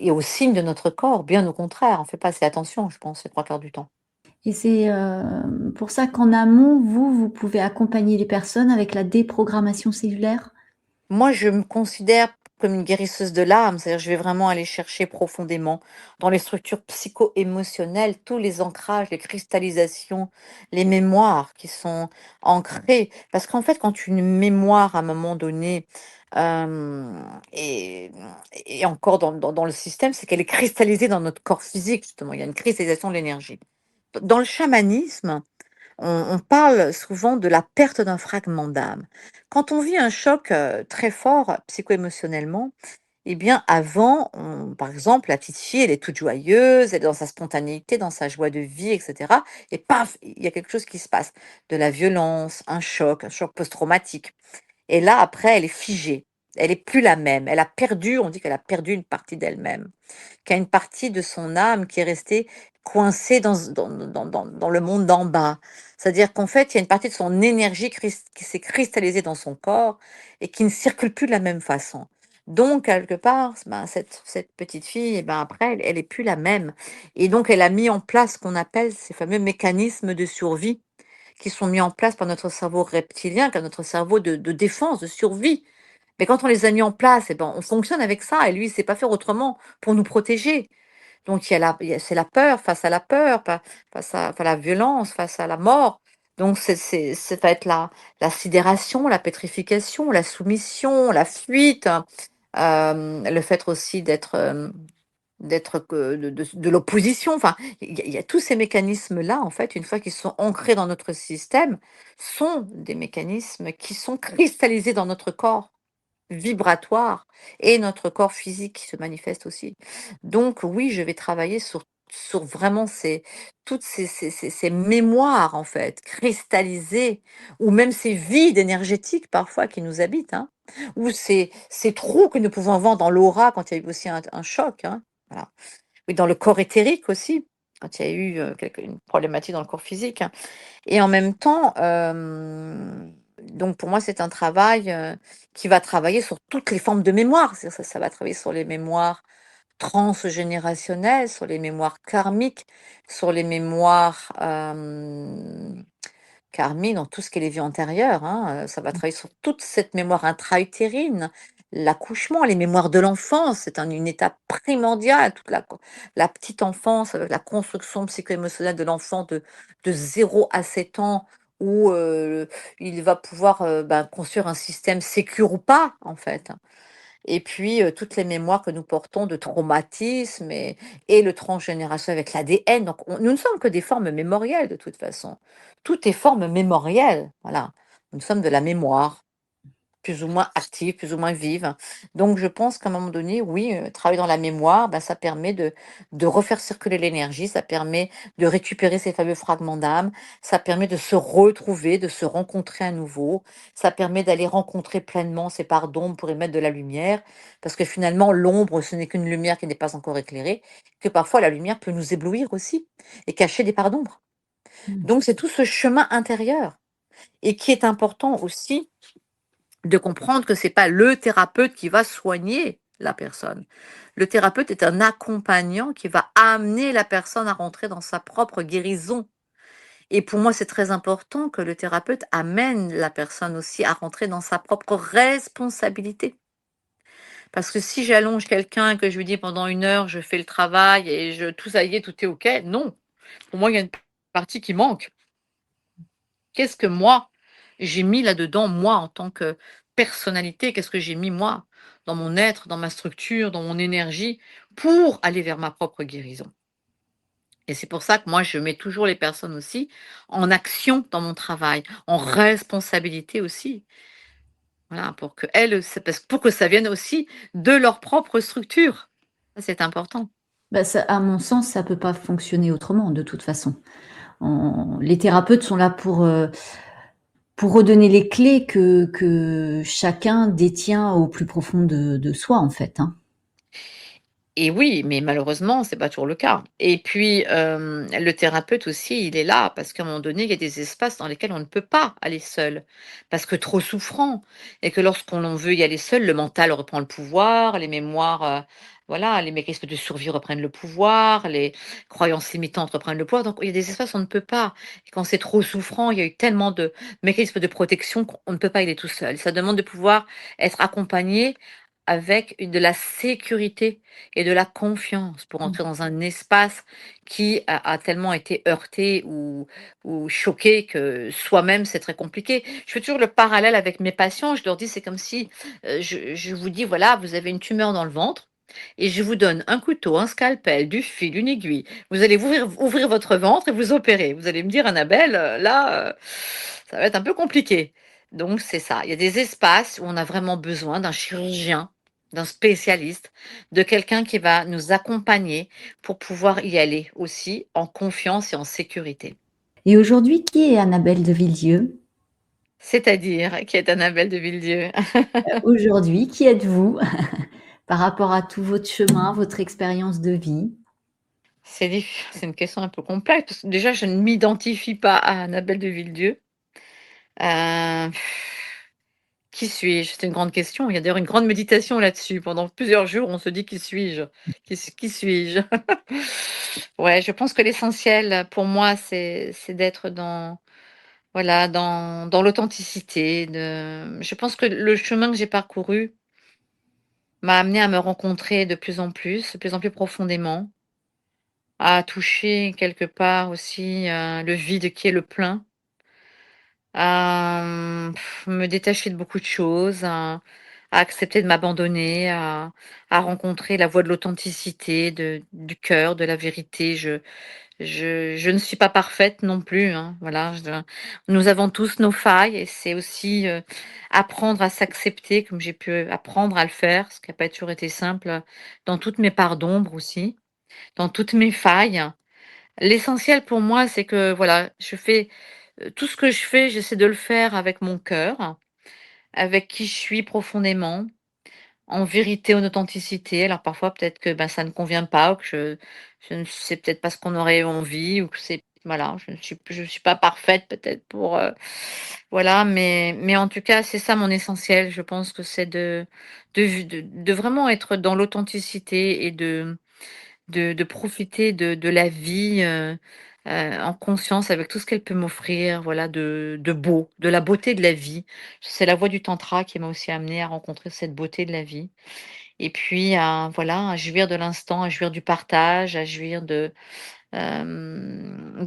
aux signes de notre corps. Bien au contraire, on fait pas assez attention, je pense, les 3/4 du temps. Et c'est, pour ça qu'en amont, vous pouvez accompagner les personnes avec la déprogrammation cellulaire? Moi, je me considère comme une guérisseuse de l'âme, c'est-à-dire je vais vraiment aller chercher profondément dans les structures psycho-émotionnelles, tous les ancrages, les cristallisations, les mémoires qui sont ancrées. Parce qu'en fait, quand une mémoire, à un moment donné, est, est encore dans le système, c'est qu'elle est cristallisée dans notre corps physique, justement. Il y a une cristallisation de l'énergie. Dans le chamanisme, on parle souvent de la perte d'un fragment d'âme. Quand on vit un choc, très fort psycho-émotionnellement, eh bien avant, par exemple, la petite fille, elle est toute joyeuse, elle est dans sa spontanéité, dans sa joie de vie et cetera et paf! Il y a quelque chose qui se passe. De la violence, un choc post-traumatique et là, après, elle est figée. Elle est plus la même. Elle a perdu, on dit qu'elle a perdu une partie d'elle-même, qu'il y a une partie de son âme qui est restée coincée dans le monde d'en bas. C'est-à-dire qu'en fait, il y a une partie de son énergie qui s'est cristallisée dans son corps et qui ne circule plus de la même façon. Donc, quelque part, ben, cette petite fille, eh ben, après, elle est plus la même. Et donc, elle a mis en place ce qu'on appelle ces fameux mécanismes de survie qui sont mis en place par notre cerveau reptilien, par notre cerveau de défense, de survie. Mais quand on les a mis en place, eh ben, on fonctionne avec ça et lui, il sait pas faire autrement pour nous protéger. Donc c'est la peur face à la peur, face à la violence, face à la mort. Donc ça va être la sidération, la pétrification, la soumission, la fuite, le fait aussi d'être que de l'opposition, enfin, il y a tous ces mécanismes-là, en fait, une fois qu'ils sont ancrés dans notre système, sont des mécanismes qui sont cristallisés dans notre corps vibratoire et notre corps physique qui se manifeste aussi. Donc oui, je vais travailler sur vraiment toutes ces mémoires, en fait, cristallisées ou même ces vides énergétiques parfois qui nous habitent, hein, ou ces trous que nous pouvons avoir dans l'aura quand il y a eu aussi un choc, hein, voilà. Oui, dans le corps éthérique aussi, quand il y a eu, une problématique dans le corps physique, hein. Et en même temps, donc pour moi, c'est un travail, qui va travailler sur toutes les formes de mémoire. C'est ça va travailler sur les mémoires transgénérationnelles, sur les mémoires karmiques, sur les mémoires, karmiques dans tout ce qui est les vies antérieures, hein, ça va travailler sur toute cette mémoire intra-utérine, l'accouchement, les mémoires de l'enfance, c'est une étape primordiale, toute la petite enfance, la construction psycho-émotionnelle de l'enfant de 0 à 7 ans où, il va pouvoir, ben, construire un système sécure ou pas, en fait. Et puis, toutes les mémoires que nous portons de traumatismes et le transgénérationnel avec l'ADN. Donc nous ne sommes que des formes mémorielles de toute façon. Tout est forme mémorielle, voilà. Nous sommes de la mémoire. Plus ou moins active, plus ou moins vive. Donc je pense qu'à un moment donné, oui, travailler dans la mémoire, bah, ça permet de refaire circuler l'énergie, ça permet de récupérer ces fameux fragments d'âme, ça permet de se retrouver, de se rencontrer à nouveau, ça permet d'aller rencontrer pleinement ces parts d'ombre pour y mettre de la lumière, parce que finalement l'ombre, ce n'est qu'une lumière qui n'est pas encore éclairée, que parfois la lumière peut nous éblouir aussi et cacher des parts d'ombre. Mmh. Donc c'est tout ce chemin intérieur et qui est important aussi de comprendre que c'est pas le thérapeute qui va soigner la personne. Le thérapeute est un accompagnant qui va amener la personne à rentrer dans sa propre guérison. Et pour moi, c'est très important que le thérapeute amène la personne aussi à rentrer dans sa propre responsabilité. Parce que si j'allonge quelqu'un et que je lui dis pendant 1 heure, je fais le travail et tout ça y est, tout est OK, non. Pour moi, il y a une partie qui manque. Qu'est-ce que moi, j'ai mis là-dedans, moi, en tant que personnalité? Qu'est-ce que j'ai mis, moi, dans mon être, dans ma structure, dans mon énergie, pour aller vers ma propre guérison? Et c'est pour ça que moi, je mets toujours les personnes aussi en action dans mon travail, en responsabilité aussi. Voilà, pour qu'elles, pour que ça vienne aussi de leur propre structure. Ça, c'est important. Bah, ça à mon sens, ça peut pas fonctionner autrement de toute façon. Les thérapeutes sont là pour redonner les clés que chacun détient au plus profond de soi, en fait, hein. Et oui, mais malheureusement, c'est pas toujours le cas. Et puis, le thérapeute aussi, il est là parce qu'à un moment donné, il y a des espaces dans lesquels on ne peut pas aller seul, parce que trop souffrant et que lorsqu'on en veut y aller seul, le mental reprend le pouvoir, les mémoires, voilà, les mécanismes de survie reprennent le pouvoir, les croyances limitantes reprennent le pouvoir. Donc il y a des espaces où on ne peut pas. Et quand c'est trop souffrant, il y a eu tellement de mécanismes de protection qu'on ne peut pas y aller tout seul. Ça demande de pouvoir être accompagné avec de la sécurité et de la confiance pour Mmh. entrer dans un espace qui a tellement été heurté ou choqué que soi-même, c'est très compliqué. Je fais toujours le parallèle avec mes patients. Je leur dis, c'est comme si je vous dis, voilà, vous avez une tumeur dans le ventre et je vous donne un couteau, un scalpel, du fil, une aiguille. Vous allez ouvrir votre ventre et vous opérer. Vous allez me dire, Annabelle, là, ça va être un peu compliqué. Donc, c'est ça. Il y a des espaces où on a vraiment besoin d'un chirurgien, d'un spécialiste, de quelqu'un qui va nous accompagner pour pouvoir y aller aussi en confiance et en sécurité. Et aujourd'hui, qui est Annabelle de Villieu? C'est-à-dire, qui est Annabelle de Villedieu? Aujourd'hui, qui êtes-vous par rapport à tout votre chemin, votre expérience de vie? C'est une question un peu complexe parce que déjà je ne m'identifie pas à Annabelle de Villedieu. Heu, qui suis-je? C'est une grande question. Il y a d'ailleurs une grande méditation là-dessus. Pendant plusieurs jours, on se dit: «Qui suis-je? Qui suis-je?» Ouais, je pense que l'essentiel pour moi, c'est d'être dans voilà, dans l'authenticité, je pense que le chemin que j'ai parcouru m'a amené à me rencontrer de plus en plus profondément, à toucher quelque part aussi, le vide qui est le plein, à, me détacher de beaucoup de choses, à accepter de m'abandonner, à rencontrer la voie de l'authenticité, du cœur, de la vérité. Je ne suis pas parfaite non plus, hein, voilà, nous avons tous nos failles et c'est aussi, apprendre à s'accepter comme j'ai pu apprendre à le faire, ce qui n'a pas toujours été simple, dans toutes mes parts d'ombre aussi, dans toutes mes failles. L'essentiel pour moi, c'est que voilà, je fais, tout ce que je fais, j'essaie de le faire avec mon cœur, avec qui je suis profondément, en vérité, en authenticité. Alors parfois peut-être que, bah, ça ne convient pas ou que je ne sais peut-être pas ce qu'on aurait envie ou que c'est voilà, je suis pas parfaite peut-être pour, voilà, mais en tout cas, c'est ça mon essentiel. Je pense que c'est de vraiment être dans l'authenticité et de profiter de la vie, en conscience avec tout ce qu'elle peut m'offrir, voilà, de beau, de la beauté de la vie. C'est la voie du tantra qui m'a aussi amenée à rencontrer cette beauté de la vie et puis à voilà, à jouir de l'instant, à jouir du partage, à jouir de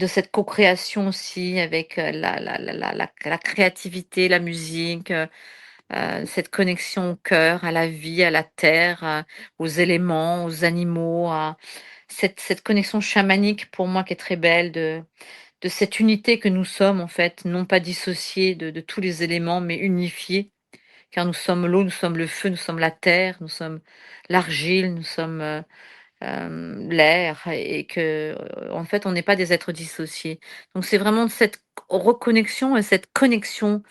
cette co-création aussi avec, la créativité, la musique, cette connexion au cœur, à la vie, à la terre, aux éléments, aux animaux, à cette connexion chamanique pour moi qui est très belle de cette unité que nous sommes en fait, non pas dissociés de tous les éléments, mais unifiés, car nous sommes l'eau, nous sommes le feu, nous sommes la terre, nous sommes l'argile, nous sommes, l'air et que, en fait, on n'est pas des êtres dissociés. Donc c'est vraiment cette reconnexion et cette connexion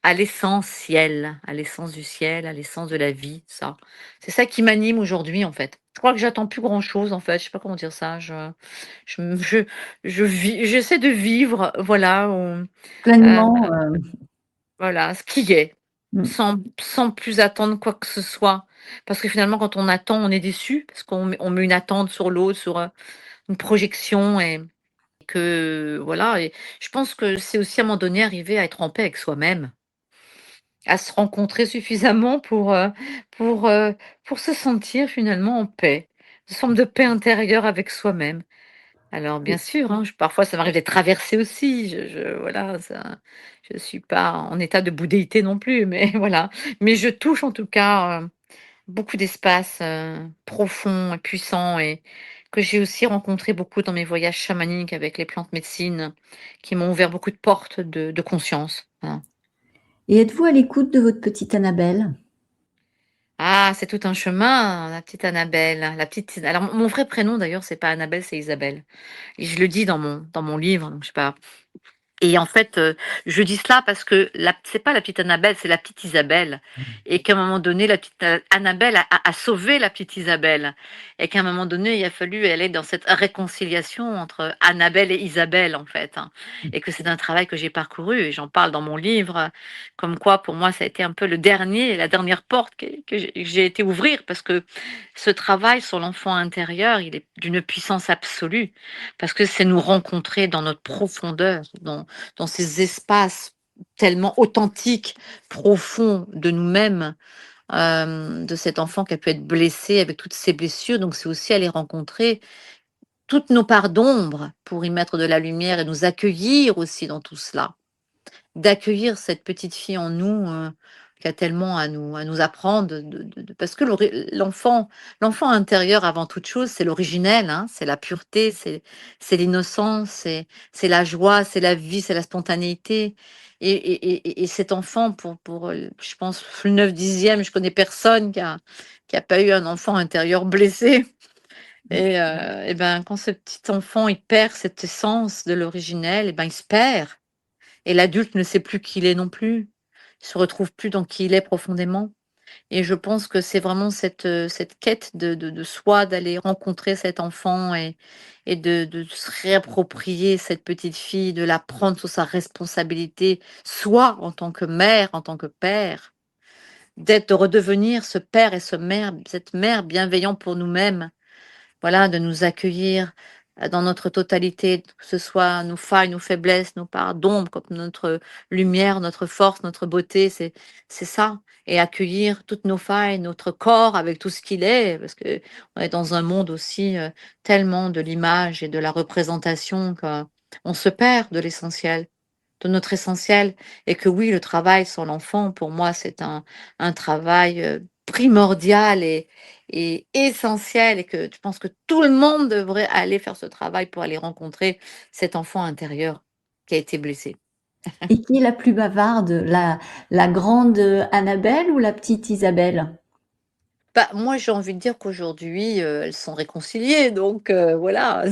à l'essentiel, à l'essence du ciel, à l'essence de la vie, ça. C'est ça qui m'anime aujourd'hui, en fait. Je crois que j'attends plus grand-chose, en fait, je sais pas comment dire ça. Je me je vis j'essaie de vivre, voilà, Pleinement, voilà, ce qui est, mmh. sans plus attendre quoi que ce soit. Parce que finalement, quand on attend, on est déçu, parce qu'on met une attente sur l'autre, sur, une projection et que voilà et je pense que c'est aussi à un moment donné arriver à être en paix avec soi-même, à se rencontrer suffisamment pour, pour se sentir finalement en paix. Une forme de paix intérieure avec soi-même. Alors bien sûr, hein, parfois ça m'arrive d'être traversée aussi, voilà, ça je suis pas en état de boudeillité non plus, mais voilà. Mais je touche en tout cas, beaucoup d'espaces, profonds et puissants et que j'ai aussi rencontré beaucoup dans mes voyages chamaniques avec les plantes médecines, qui m'ont ouvert beaucoup de portes de conscience, voilà. Et êtes-vous à l'écoute de votre petite Annabelle? Ah, c'est tout un chemin, la petite Annabelle, la petite alors mon vrai prénom d'ailleurs, c'est pas Annabelle, c'est Isabelle et je le dis dans mon livre, donc je sais pas. Et en fait, je dis cela parce que c'est pas la petite Annabelle, c'est la petite Isabelle et qu'à un moment donné, la petite, Annabelle a sauvé la petite Isabelle et qu'à un moment donné, il a fallu aller dans cette réconciliation entre Annabelle et Isabelle, en fait, hein, et que c'est un travail que j'ai parcouru et j'en parle dans mon livre, comme quoi pour moi ça a été un peu la dernière porte que j'ai été ouvrir parce que ce travail sur l'enfant intérieur, il est d'une puissance absolue parce que c'est nous rencontrer dans notre profondeur, dans ces espaces tellement authentiques, profonds de nous-mêmes, de cet enfant qui a pu être blessé avec toutes ses blessures. Donc c'est aussi aller rencontrer toutes nos parts d'ombre pour y mettre de la lumière et nous accueillir aussi dans tout cela. D'accueillir cette petite fille en nous, qui a tellement à nous apprendre parce que l'enfant intérieur avant toute chose, c'est l'originel, hein, c'est la pureté, c'est l'innocence, c'est la joie, c'est la vie, c'est la spontanéité et cet enfant je pense le 9/10, je connais personne qui a pas eu un enfant intérieur blessé et ben, quand ce petit enfant, il perd cette essence de l'originel et ben, il se perd. Et l'adulte ne sait plus qui il est non plus. Il se retrouve plus dans qui il est profondément et je pense que c'est vraiment cette quête de soi, d'aller rencontrer cet enfant et de se réapproprier cette petite fille, de la prendre sous sa responsabilité, soi en tant que mère, en tant que père, de redevenir ce père et cette mère bienveillant pour nous-mêmes. Voilà, de nous accueillir, dans notre totalité, que ce soit nos failles, nos faiblesses, nos parts d'ombre, comme notre lumière, notre force, notre beauté, c'est ça et accueillir toutes nos failles, notre corps avec tout ce qu'il est, parce que on est dans un monde aussi, tellement de l'image et de la représentation qu'on se perd de l'essentiel, de notre essentiel et que oui, le travail sur l'enfant, pour moi, c'est un travail, primordial et essentiel et que je pense que tout le monde devrait aller faire ce travail pour aller rencontrer cet enfant intérieur qui a été blessé. Et qui est la plus bavarde, la grande Annabelle ou la petite Isabelle? Bah, moi, j'ai envie de dire qu'aujourd'hui, elles sont réconciliées donc voilà,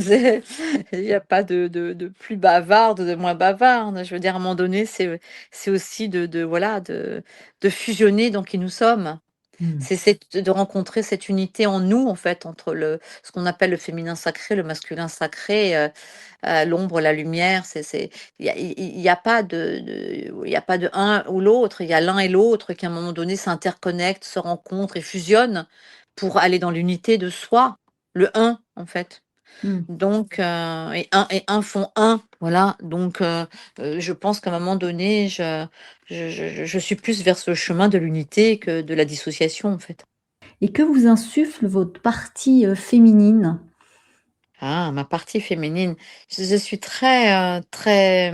il y a pas de plus bavarde, de moins bavarde. Je veux dire, à un moment donné, c'est aussi voilà, de fusionner dans qui nous sommes. Mmh. C'est de rencontrer cette unité en nous, en fait, entre ce qu'on appelle le féminin sacré, le masculin sacré, l'ombre, la lumière. Il y a pas il y a pas de un ou l'autre, il y a l'un et l'autre qui, à un moment donné, s'interconnectent, se rencontrent et fusionnent pour aller dans l'unité de soi, le un, en fait. Mmh. Donc et un font un, voilà. Donc je pense qu'à un moment donné, je suis plus vers ce chemin de l'unité que de la dissociation, en fait. Et que vous insuffle votre partie, féminine? Ah, ma partie féminine. Je suis très, très,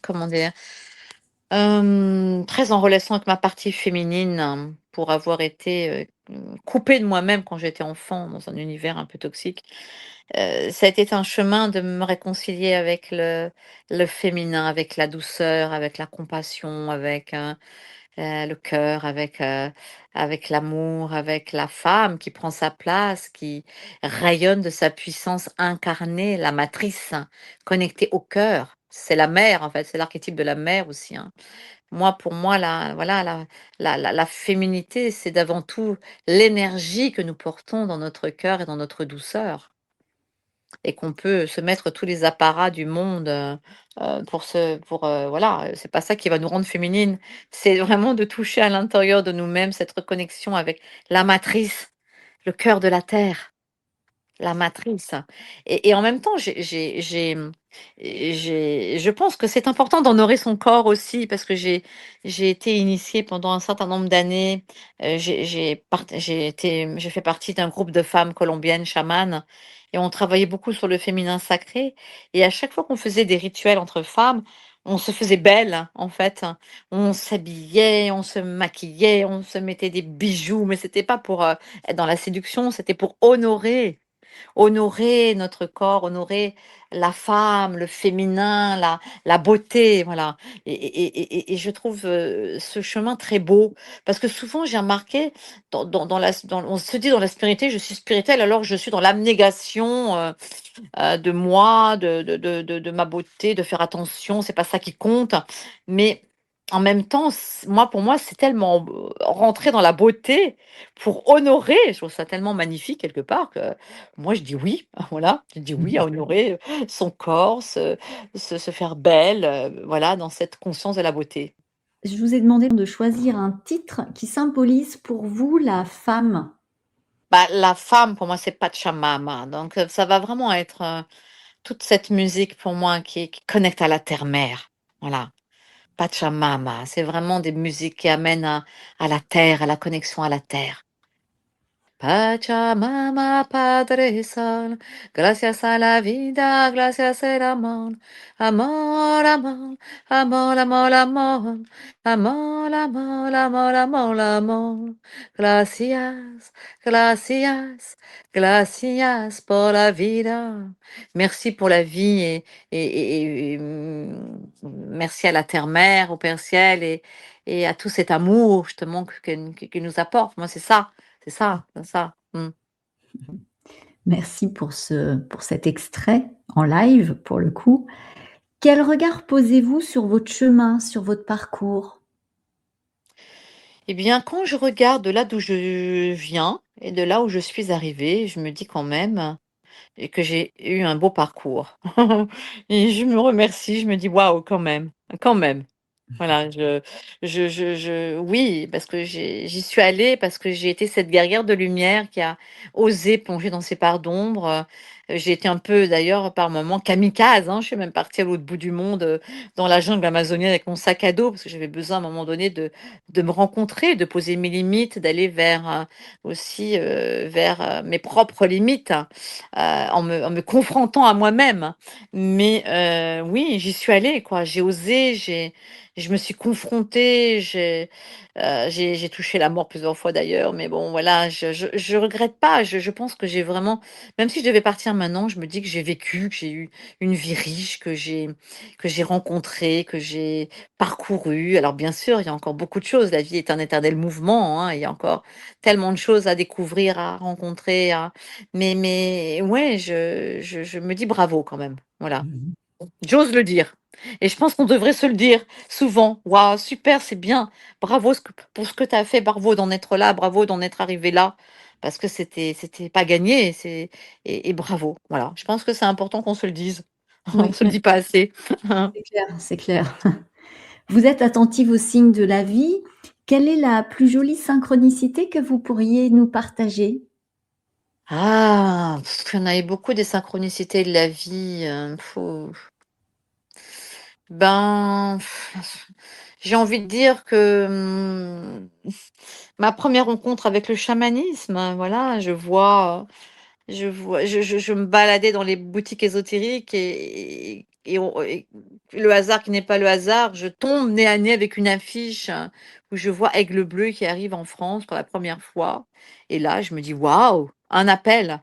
comment dire? Très en relation avec ma partie féminine, pour avoir été, coupée de moi-même quand j'étais enfant dans un univers un peu toxique. Ça a été un chemin de me réconcilier avec le féminin, avec la douceur, avec la compassion, avec, le cœur, avec l'amour, avec la femme qui prend sa place, qui rayonne de sa puissance incarnée, la matrice, connectée au cœur. C'est la mère, en fait, c'est l'archétype de la mère aussi, hein. Pour moi, voilà, la féminité, c'est d'avant tout l'énergie que nous portons dans notre cœur et dans notre douceur et qu'on peut se mettre tous les apparats du monde, voilà, c'est pas ça qui va nous rendre féminines. C'est vraiment de toucher à l'intérieur de nous-mêmes cette reconnexion avec la matrice, le cœur de la terre, la matrice et en même temps, je pense que c'est important d'honorer son corps aussi parce que j'ai été initiée pendant un certain nombre d'années, j'ai fait partie d'un groupe de femmes colombiennes chamanes et on travaillait beaucoup sur le féminin sacré et à chaque fois qu'on faisait des rituels entre femmes, on se faisait belle, en fait. On s'habillait, on se maquillait, on se mettait des bijoux, mais c'était pas pour, être dans la séduction, c'était pour honorer notre corps, honorer la femme, le féminin, la beauté, voilà. Et je trouve ce chemin très beau parce que souvent j'ai remarqué on se dit dans la spiritualité, je suis spirituelle alors que je suis dans l'abnégation de moi, de ma beauté, de faire attention, c'est pas ça qui compte. Mais en même temps, moi, pour moi, c'est tellement rentrer dans la beauté pour honorer. Je trouve ça tellement magnifique quelque part que moi, je dis oui. Voilà, je dis oui à honorer son corps, se faire belle, voilà, dans cette conscience de la beauté. Je vous ai demandé de choisir un titre qui symbolise pour vous la femme. Bah, la femme, pour moi, c'est Pachamama. Donc, ça va vraiment être toute cette musique pour moi qui connecte à la terre-mère. Voilà. Pachamama, c'est vraiment des musiques qui amènent à la terre, à la connexion à la terre. Pachamama, Padre Sol, gracias a la vida, gracias al amor, amor, amor, amor, amor, amor, amor, amor, amor, amor, amor. Gracias, gracias, gracias por la vida. Merci pour la vie merci à la terre-mère, au Père Ciel et à tout cet amour justement qu'il nous apporte. Moi, c'est ça. C'est ça, c'est ça. Mmh. Merci pour cet extrait en live, pour le coup. Quel regard posez-vous sur votre chemin, sur votre parcours? Eh bien, quand je regarde de là d'où je viens et de là où je suis arrivée, je me dis quand même et que j'ai eu un beau parcours et je me remercie, je me dis: «Waouh, quand même, quand même». Voilà, oui, parce que j'y suis allée, parce que j'ai été cette guerrière de lumière qui a osé plonger dans ses parts d'ombre. J'ai été un peu d'ailleurs par moments kamikaze, hein. Je suis même partie à l'autre bout du monde, dans la jungle amazonienne avec mon sac à dos parce que j'avais besoin à un moment donné de me rencontrer, de poser mes limites, d'aller vers, aussi, vers, mes propres limites, en me confrontant à moi-même. Mais oui, j'y suis allée quoi. J'ai osé, je me suis confrontée, j'ai touché la mort plusieurs fois d'ailleurs, mais bon voilà, je regrette pas. Je pense que j'ai vraiment même si je devais partir maintenant, je me dis que j'ai vécu, que j'ai eu une vie riche, que j'ai rencontré, que j'ai parcouru. Alors bien sûr, il y a encore beaucoup de choses. La vie est un éternel mouvement, hein, il y a encore tellement de choses à découvrir, à rencontrer, mais ouais, je me dis bravo quand même, voilà. Mmh. J'ose le dire et je pense qu'on devrait se le dire souvent. «Waouh, super, c'est bien. Bravo pour ce que tu as fait. Bravo d'en être là. Bravo d'en être arrivé là». Parce que c'était pas gagné et bravo. Voilà, je pense que c'est important qu'on se le dise. On Oui, se le dit pas assez. c'est clair, c'est clair. Vous êtes attentive aux signes de la vie. Quelle est la plus jolie synchronicité que vous pourriez nous partager? Ah! Il y en a eu beaucoup des synchronicités de la vie, ben, j'ai envie de dire que, ma première rencontre avec le chamanisme, voilà, je me baladais dans les boutiques ésotériques et le hasard qui n'est pas le hasard, je tombe nez à nez avec une affiche, où je vois Aigle Bleu qui arrive en France pour la première fois et là, je me dis: «Waouh, un appel»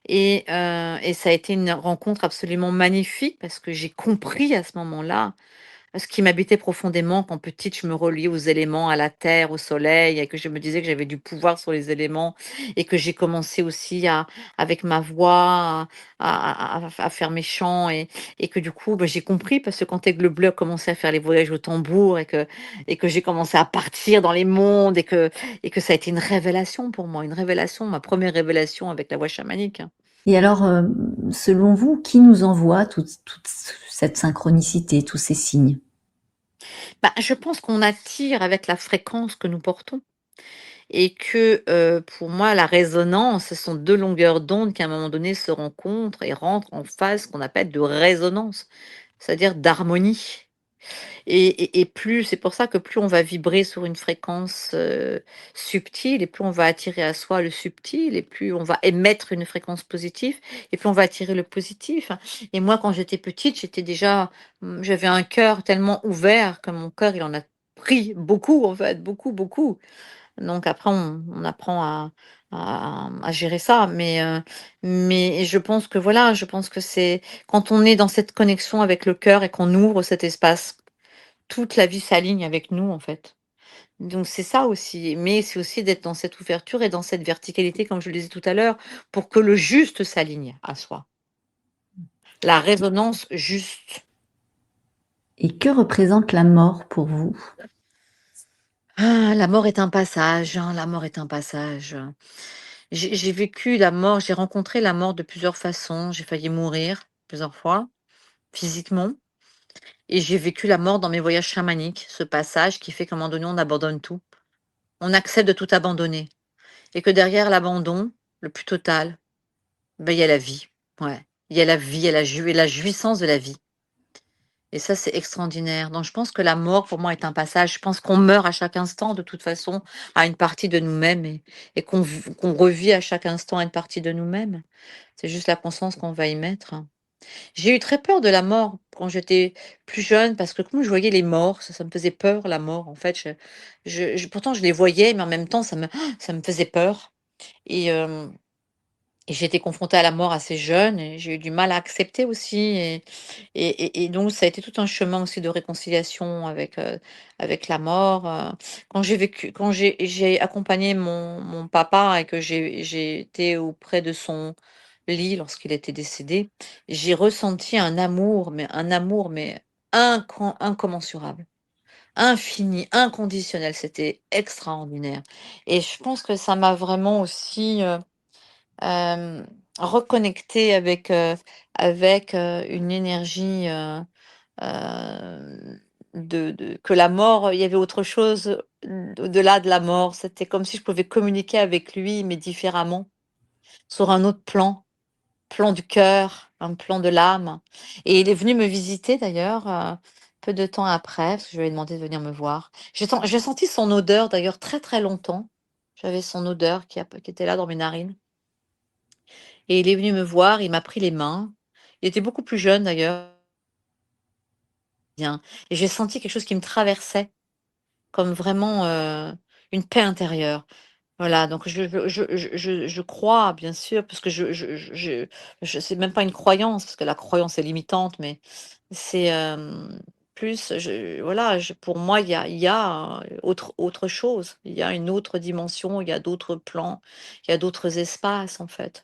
et ça a été une rencontre absolument magnifique parce que j'ai compris à ce moment-là ce qui m'habitait profondément quand petite, je me reliais aux éléments, à la terre, au soleil et que je me disais que j'avais du pouvoir sur les éléments et que j'ai commencé aussi avec ma voix, à faire mes chants et que du coup, bah, j'ai compris parce que quand Aigle Bleu a commencé à faire les voyages au tambour et que j'ai commencé à partir dans les mondes et que ça a été une révélation pour moi, une révélation, ma première révélation avec la voix chamanique. Et alors, selon vous, qui nous envoie toute cette synchronicité, tous ces signes? Bah, je pense qu'on attire avec la fréquence que nous portons. Et que, pour moi, la résonance, ce sont 2 longueurs d'onde qui, à un moment donné, se rencontrent et rentrent en phase qu'on appelle de résonance, c'est-à-dire d'harmonie. Et plus c'est pour ça que plus on va vibrer sur une fréquence, subtile et plus on va attirer à soi le subtil et plus on va émettre une fréquence positive et plus on va attirer le positif, hein. Et moi, quand j'étais petite, j'étais déjà, j'avais un cœur tellement ouvert que mon cœur, il en a pris beaucoup, en fait, beaucoup, beaucoup. Donc après on apprend à gérer ça, mais je pense que voilà, je pense que c'est quand on est dans cette connexion avec le cœur et qu'on ouvre cet espace, toute la vie s'aligne avec nous, en fait. Donc c'est ça aussi, mais c'est aussi d'être dans cette ouverture et dans cette verticalité, comme je le disais tout à l'heure, pour que le juste s'aligne à soi. La résonance juste. Et que représente la mort pour vous? Ah, la mort est un passage, hein, la mort est un passage. J'ai vécu la mort, j'ai rencontré la mort de plusieurs façons. J'ai failli mourir plusieurs fois, physiquement, et j'ai vécu la mort dans mes voyages chamaniques, ce passage qui fait qu'à un moment donné, on abandonne tout. On accepte de tout abandonner. Et que derrière l'abandon, le plus total, ben, il y a la vie. Ouais. Il y a la vie, il y a la jouissance de la vie. Et ça, c'est extraordinaire. Donc, je pense que la mort, pour moi, est un passage. Je pense qu'on meurt à chaque instant, de toute façon, à une partie de nous-mêmes et qu'on revit à chaque instant à une partie de nous-mêmes. C'est juste la conscience qu'on va y mettre. J'ai eu très peur de la mort quand j'étais plus jeune parce que comme je voyais les morts, ça me faisait peur, la mort. En fait, pourtant, je les voyais, mais en même temps, ça me faisait peur. Et, et j'ai été confrontée à la mort assez jeune et j'ai eu du mal à accepter aussi et donc ça a été tout un chemin aussi de réconciliation avec la mort, quand j'ai accompagné mon papa et que j'ai été auprès de son lit lorsqu'il était décédé, j'ai ressenti un amour, mais incommensurable, infini, inconditionnel. C'était extraordinaire et je pense que ça m'a vraiment aussi, reconnecter avec une énergie, de que la mort, il y avait autre chose, au-delà de la mort. C'était comme si je pouvais communiquer avec lui, mais différemment, sur un autre plan du cœur, un plan de l'âme et il est venu me visiter d'ailleurs, peu de temps après, parce que je lui ai demandé de venir me voir. J'ai senti son odeur d'ailleurs très, très longtemps. J'avais son odeur qui était là dans mes narines. Et il est venu me voir, il m'a pris les mains. Il était beaucoup plus jeune d'ailleurs, bien, et j'ai senti quelque chose qui me traversait, comme vraiment, une paix intérieure. Voilà, donc je crois bien sûr, parce que je c'est même pas une croyance, parce que la croyance est limitante, mais c'est, plus voilà, pour moi, il y a autre chose. Il y a une autre dimension, il y a d'autres plans, il y a d'autres espaces, en fait.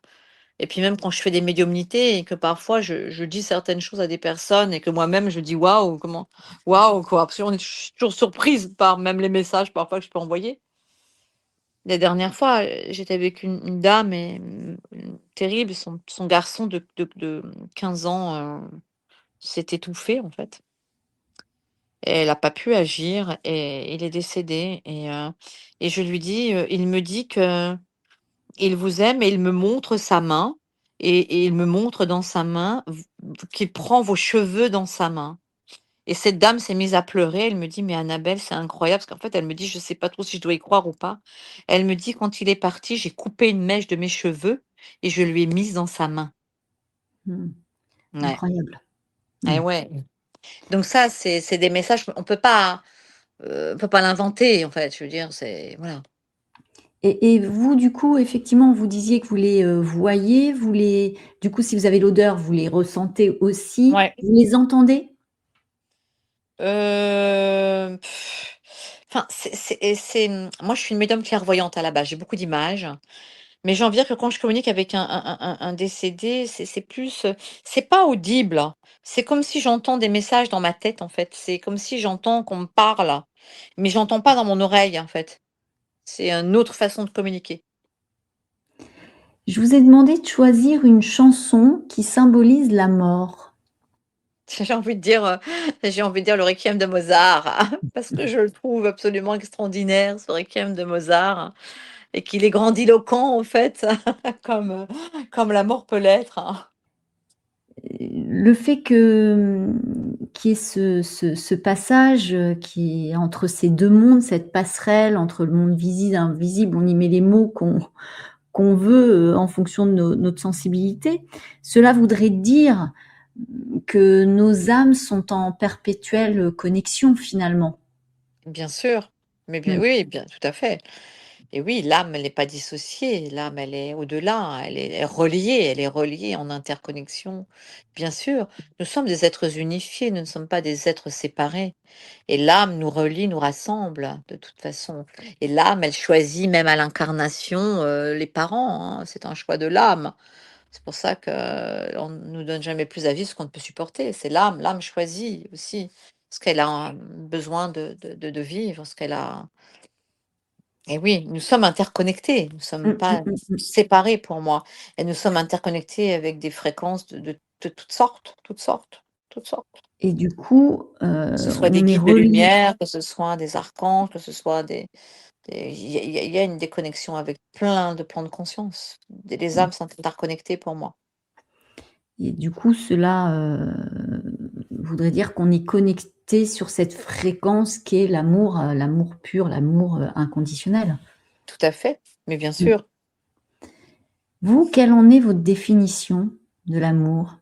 Et puis même quand je fais des médiumnités et que parfois je dis certaines choses à des personnes et que moi-même je dis: «Waouh, comment waouh quoi!» parce que je suis toujours surprise par même les messages parfois que je peux envoyer. La dernière fois, j'étais avec une dame et terrible, son garçon de 15 ans, s'est étouffé en fait et elle a pas pu agir et il est décédé et je lui dis, il me dit que il vous aime et il me montre sa main et il me montre dans sa main qu'il prend vos cheveux dans sa main et cette dame s'est mise à pleurer. Elle me dit: «Mais Annabelle, c'est incroyable» parce qu'en fait, elle me dit: «Je sais pas trop si je dois y croire ou pas». Elle me dit: «Quand il est parti, j'ai coupé une mèche de mes cheveux et je lui ai mise dans sa main». Mmh. Ouais, Incroyable. et Mmh. ouais. Donc ça, c'est des messages, on peut pas l'inventer en fait, je veux dire, c'est voilà. Et vous, du coup, effectivement, vous disiez que vous les, voyez, vous les du coup, si vous avez l'odeur, vous les ressentez aussi? Ouais. Vous les entendez? Heu, enfin, moi, je suis une médium clairvoyante à la base, j'ai beaucoup d'images, mais j'ai envie de dire que quand je communique avec un décédé, c'est plus, c'est pas audible, hein. C'est comme si j'entends des messages dans ma tête, en fait. C'est comme si j'entends qu'on me parle, mais j'entends pas dans mon oreille, en fait. C'est une autre façon de communiquer. Je vous ai demandé de choisir une chanson qui symbolise la mort. J'ai envie de dire, j'ai envie de dire le Requiem de Mozart, parce que je le trouve absolument extraordinaire, ce Requiem de Mozart. Et qu'il est grandiloquent en fait, comme la mort peut l'être, hein. Le fait que, qui est ce passage, qui est entre ces 2 mondes, cette passerelle entre le monde visible et invisible, on y met les mots qu'on veut, en fonction de notre sensibilité. Cela voudrait dire que nos âmes sont en perpétuelle connexion finalement. Bien sûr, mais bien Mmh. oui, bien tout à fait. Et oui, l'âme, elle n'est pas dissociée, l'âme, elle est au-delà, elle est reliée en interconnexion. Bien sûr, nous sommes des êtres unifiés, nous ne sommes pas des êtres séparés. Et l'âme nous relie, nous rassemble, de toute façon. Et l'âme, elle choisit même à l'incarnation les parents, hein, c'est un choix de l'âme. C'est pour ça qu'on ne nous donne jamais plus à vivre ce qu'on ne peut supporter. C'est l'âme, l'âme choisit aussi ce qu'elle a besoin de vivre, ce qu'elle a. Et oui, nous sommes interconnectés, nous ne sommes Mmh, mmh, pas mmh, mmh. séparés pour moi. Et nous sommes interconnectés avec des fréquences de toutes sortes, toutes sortes, toutes sortes. Et du coup, Que ce soit des on est guides de reliés. lumière, que ce soit des archanges, que ce soit il y a une déconnexion avec plein de plans de conscience. Les âmes sont interconnectées pour moi. Et du coup, cela, voudrait dire qu'on est connecté sur cette fréquence qui est l'amour, l'amour pur, l'amour, inconditionnel. Tout à fait, mais bien Mmh. sûr. Vous, quelle en est votre définition de l'amour?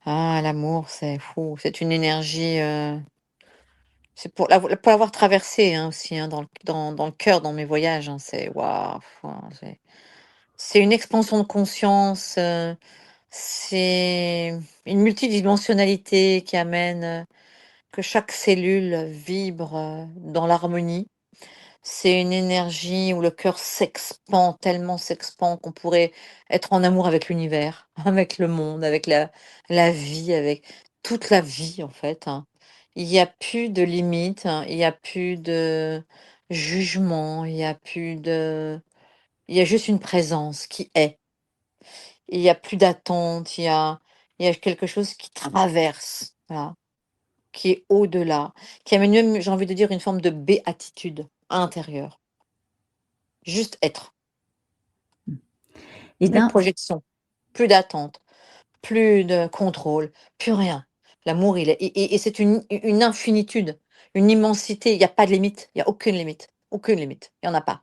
Ah, l'amour, c'est fou, c'est une énergie, c'est pour l'avoir traversé, hein, aussi, hein, dans le cœur, dans mes voyages, hein, c'est waouh, enfin, c'est une expansion de conscience, c'est une multidimensionnalité qui amène, que chaque cellule vibre, dans l'harmonie. C'est une énergie où le cœur s'expand qu'on pourrait être en amour avec l'univers, avec le monde, avec la vie, avec toute la vie en fait, hein. Il y a plus de limites, hein, il y a plus de jugement, il y a juste une présence qui est. Il y a plus d'attente, il y a quelque chose qui traverse, voilà, qui est au-delà, qui amène même, j'ai envie de dire, une forme de béatitude intérieure. Juste être. Et Plus de d'un projection, plus d'attente, plus de contrôle, plus rien. L'amour, il est et c'est une infinitude, une immensité, il y a pas de limite, il y a aucune limite, il y en a pas.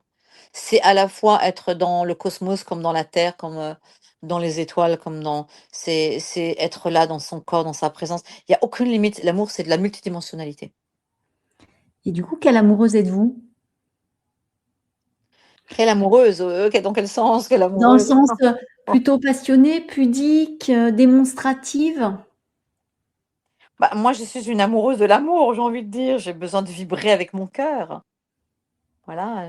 C'est à la fois être dans le cosmos comme dans la terre, comme, dans les étoiles, comme dans c'est être là dans son corps, dans sa présence. Il y a aucune limite. L'amour, c'est de la multidimensionnalité. et du coup, quelle amoureuse êtes-vous? Quelle amoureuse, dans quel sens, quelle Dans le amoureuse? sens, plutôt passionnée, pudique, démonstrative? Bah, moi, je suis une amoureuse de l'amour, j'ai envie de dire. J'ai besoin de vibrer avec mon cœur. Voilà,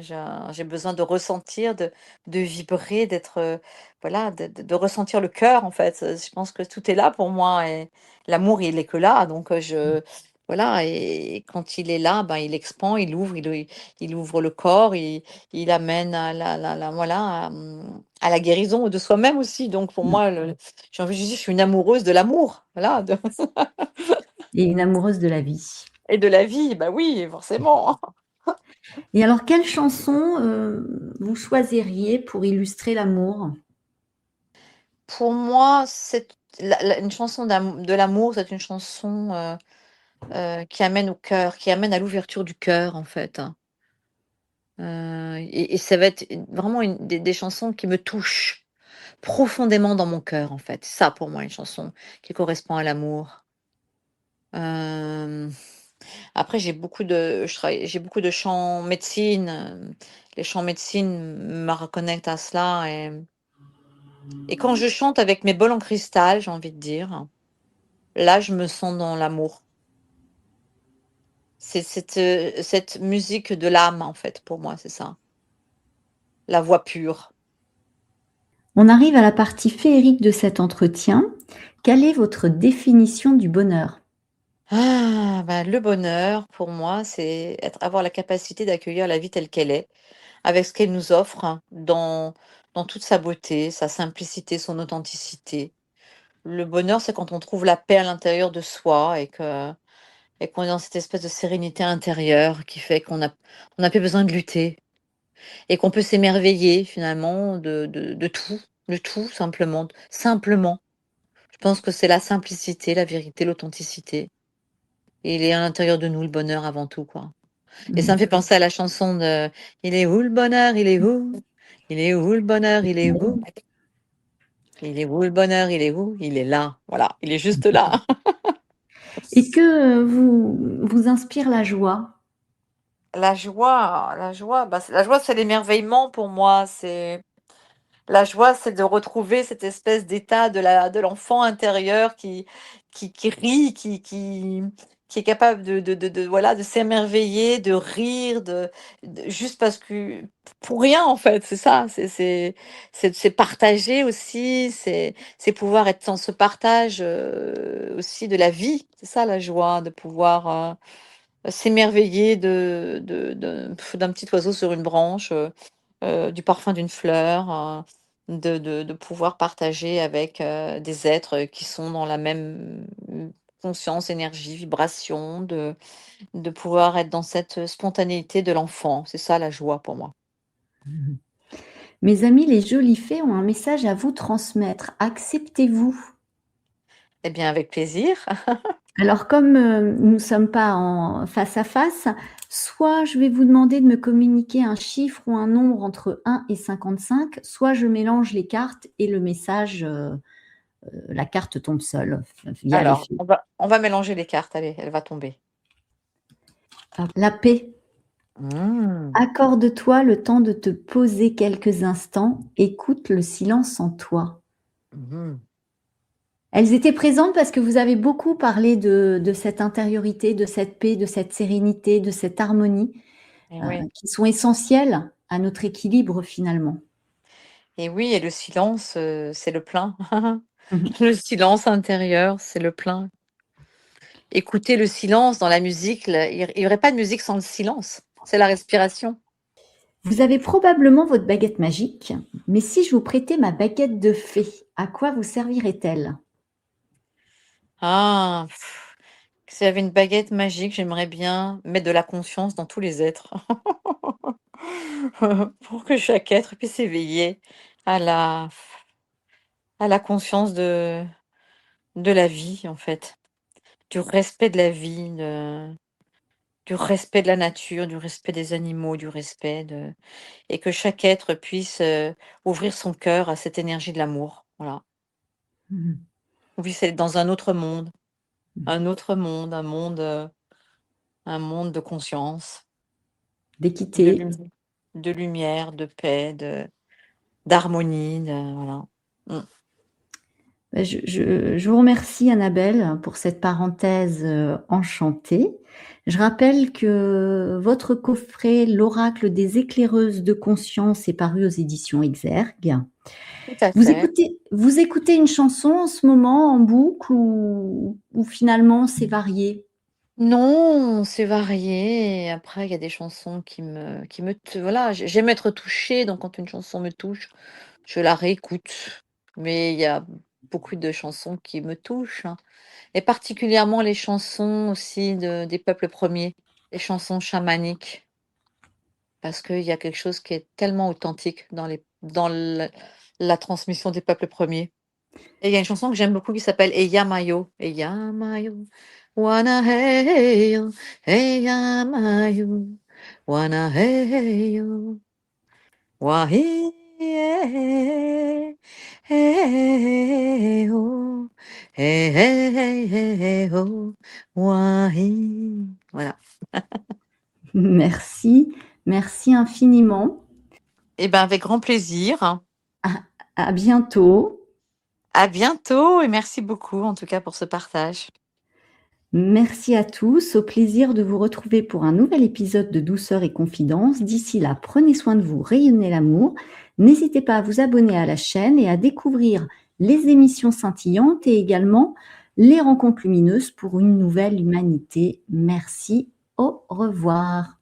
j'ai besoin de ressentir, de vibrer, d'être, voilà, de ressentir le cœur, en fait. Je pense que tout est là pour moi et l'amour, il est que là. Donc, voilà, et quand il est là, ben, il expand, il ouvre le corps, il amène à voilà, à la guérison de soi-même aussi. Donc, pour Mmh, moi, j'ai envie de dire, je suis une amoureuse de l'amour, voilà, et une amoureuse de la vie. et de la vie. Bah oui, forcément. Et alors, quelle chanson, vous choisiriez pour illustrer l'amour? Pour moi, c'est une chanson de l'amour, c'est une chanson, qui amène au cœur, qui amène à l'ouverture du cœur, en fait, hein. Et ça va être vraiment des chansons qui me touchent profondément dans mon cœur, en fait. Ça, pour moi, une chanson qui correspond à l'amour. Hem, Après, j'ai beaucoup de chants médecine, les chants médecine me reconnectent à cela et quand je chante avec mes bols en cristal, j'ai envie de dire, là, je me sens dans l'amour. C'est cette musique de l'âme, en fait, pour moi, c'est ça. La voix pure. On arrive à la partie féerique de cet entretien. Quelle est votre définition du bonheur? Ah, bah, le bonheur, pour moi, c'est avoir la capacité d'accueillir la vie telle qu'elle est, avec ce qu'elle nous offre, hein, dans toute sa beauté, sa simplicité, son authenticité. Le bonheur, c'est quand on trouve la paix à l'intérieur de soi et qu'on est dans cette espèce de sérénité intérieure qui fait on n'a plus besoin de lutter. Et qu'on peut s'émerveiller finalement de tout simplement, simplement. Je pense que c'est la simplicité, la vérité, l'authenticité. Il est à l'intérieur de nous, le bonheur avant tout, quoi. Et ça me Mmh. fait penser à la chanson de «Il est où le bonheur? Il est où? Il est où le bonheur? Il est où? Il est où le bonheur? Il est où? Il est là». Voilà, il est juste là. Et que, vous inspire la joie? La joie, bah, la joie, c'est l'émerveillement pour moi. La joie, c'est de retrouver cette espèce d'état de l'enfant intérieur qui rit, qui est capable voilà, de s'émerveiller, de rire, juste parce que pour rien, en fait, c'est ça. C'est partager aussi, c'est pouvoir être dans ce partage, aussi de la vie. C'est ça la joie, de pouvoir, s'émerveiller d'un petit oiseau sur une branche, du parfum d'une fleur, de pouvoir partager avec, des êtres qui sont dans la même, conscience, énergie, vibration, de pouvoir être dans cette spontanéité de l'enfant. C'est ça la joie pour moi. Mmh. Mes amis les jolies fées ont un message à vous transmettre. Acceptez-vous. Eh bien, avec plaisir. Alors comme, nous ne sommes pas en face à face, soit je vais vous demander de me communiquer un chiffre ou un nombre entre 1 et 55, soit je mélange les cartes et le message, la carte tombe seule via Alors, l'effet. on va mélanger les cartes, allez, elle va tomber. Hop, la paix. Mmh. Accorde-toi le temps de te poser quelques instants, écoute le silence en toi. Mmh. Elles étaient présentes parce que vous avez beaucoup parlé de cette intériorité, de cette paix, de cette sérénité, de cette harmonie, Et oui. qui sont essentielles à notre équilibre finalement. Et oui, et le silence, c'est le plein. Mmh mh. Le silence intérieur, c'est le plein. Écouter le silence dans la musique, il y aurait pas de musique sans le silence. C'est la respiration. Vous avez probablement votre baguette magique, mais si je vous prêtais ma baguette de fée, à quoi vous servirait-elle? Ah! Si j'avais une baguette magique, j'aimerais bien mettre de la conscience dans tous les êtres. Pour que chaque être puisse éveiller à la conscience de la vie, en fait. Du respect de la vie, du respect de la nature, du respect des animaux, du respect de et que chaque être puisse, ouvrir son cœur à cette énergie de l'amour, voilà. Mmh mh. On puisse être dans un autre monde, Mmh. un autre monde, un monde de conscience, de D'équité. lumi de lumière, de paix, d'harmonie, voilà. Mmh. Bah, je vous remercie Annabelle pour cette parenthèse, enchantée. Je rappelle que votre coffret «L'oracle des éclaireuses de conscience» est paru aux éditions Exergue. Tout à Vous fait. écoutez vous écoutez une chanson en ce moment en boucle ou finalement c'est varié? Non, c'est varié. Après, il y a des chansons voilà, j'aime être touchée, donc quand une chanson me touche, je la réécoute. Mais il y a beaucoup de chansons qui me touchent, hein, et particulièrement les chansons aussi des peuples premiers, les chansons chamaniques, parce qu'il y a quelque chose qui est tellement authentique dans la transmission des peuples premiers. Et il y a une chanson que j'aime beaucoup qui s'appelle Eyamayo. Eyamayo, wanna heyo, Eyamayo, wanna heyo, wahi heyo, heyo, wahi. Voilà. Merci, merci infiniment. Et ben avec grand plaisir. À à bientôt. À bientôt et merci beaucoup en tout cas pour ce partage. Merci à tous, au plaisir de vous retrouver pour un nouvel épisode de Douceur et Confidence. D'ici là, prenez soin de vous, rayonnez l'amour. N'hésitez pas à vous abonner à la chaîne et à découvrir les émissions scintillantes et également les rencontres lumineuses pour une nouvelle humanité. Merci, au revoir.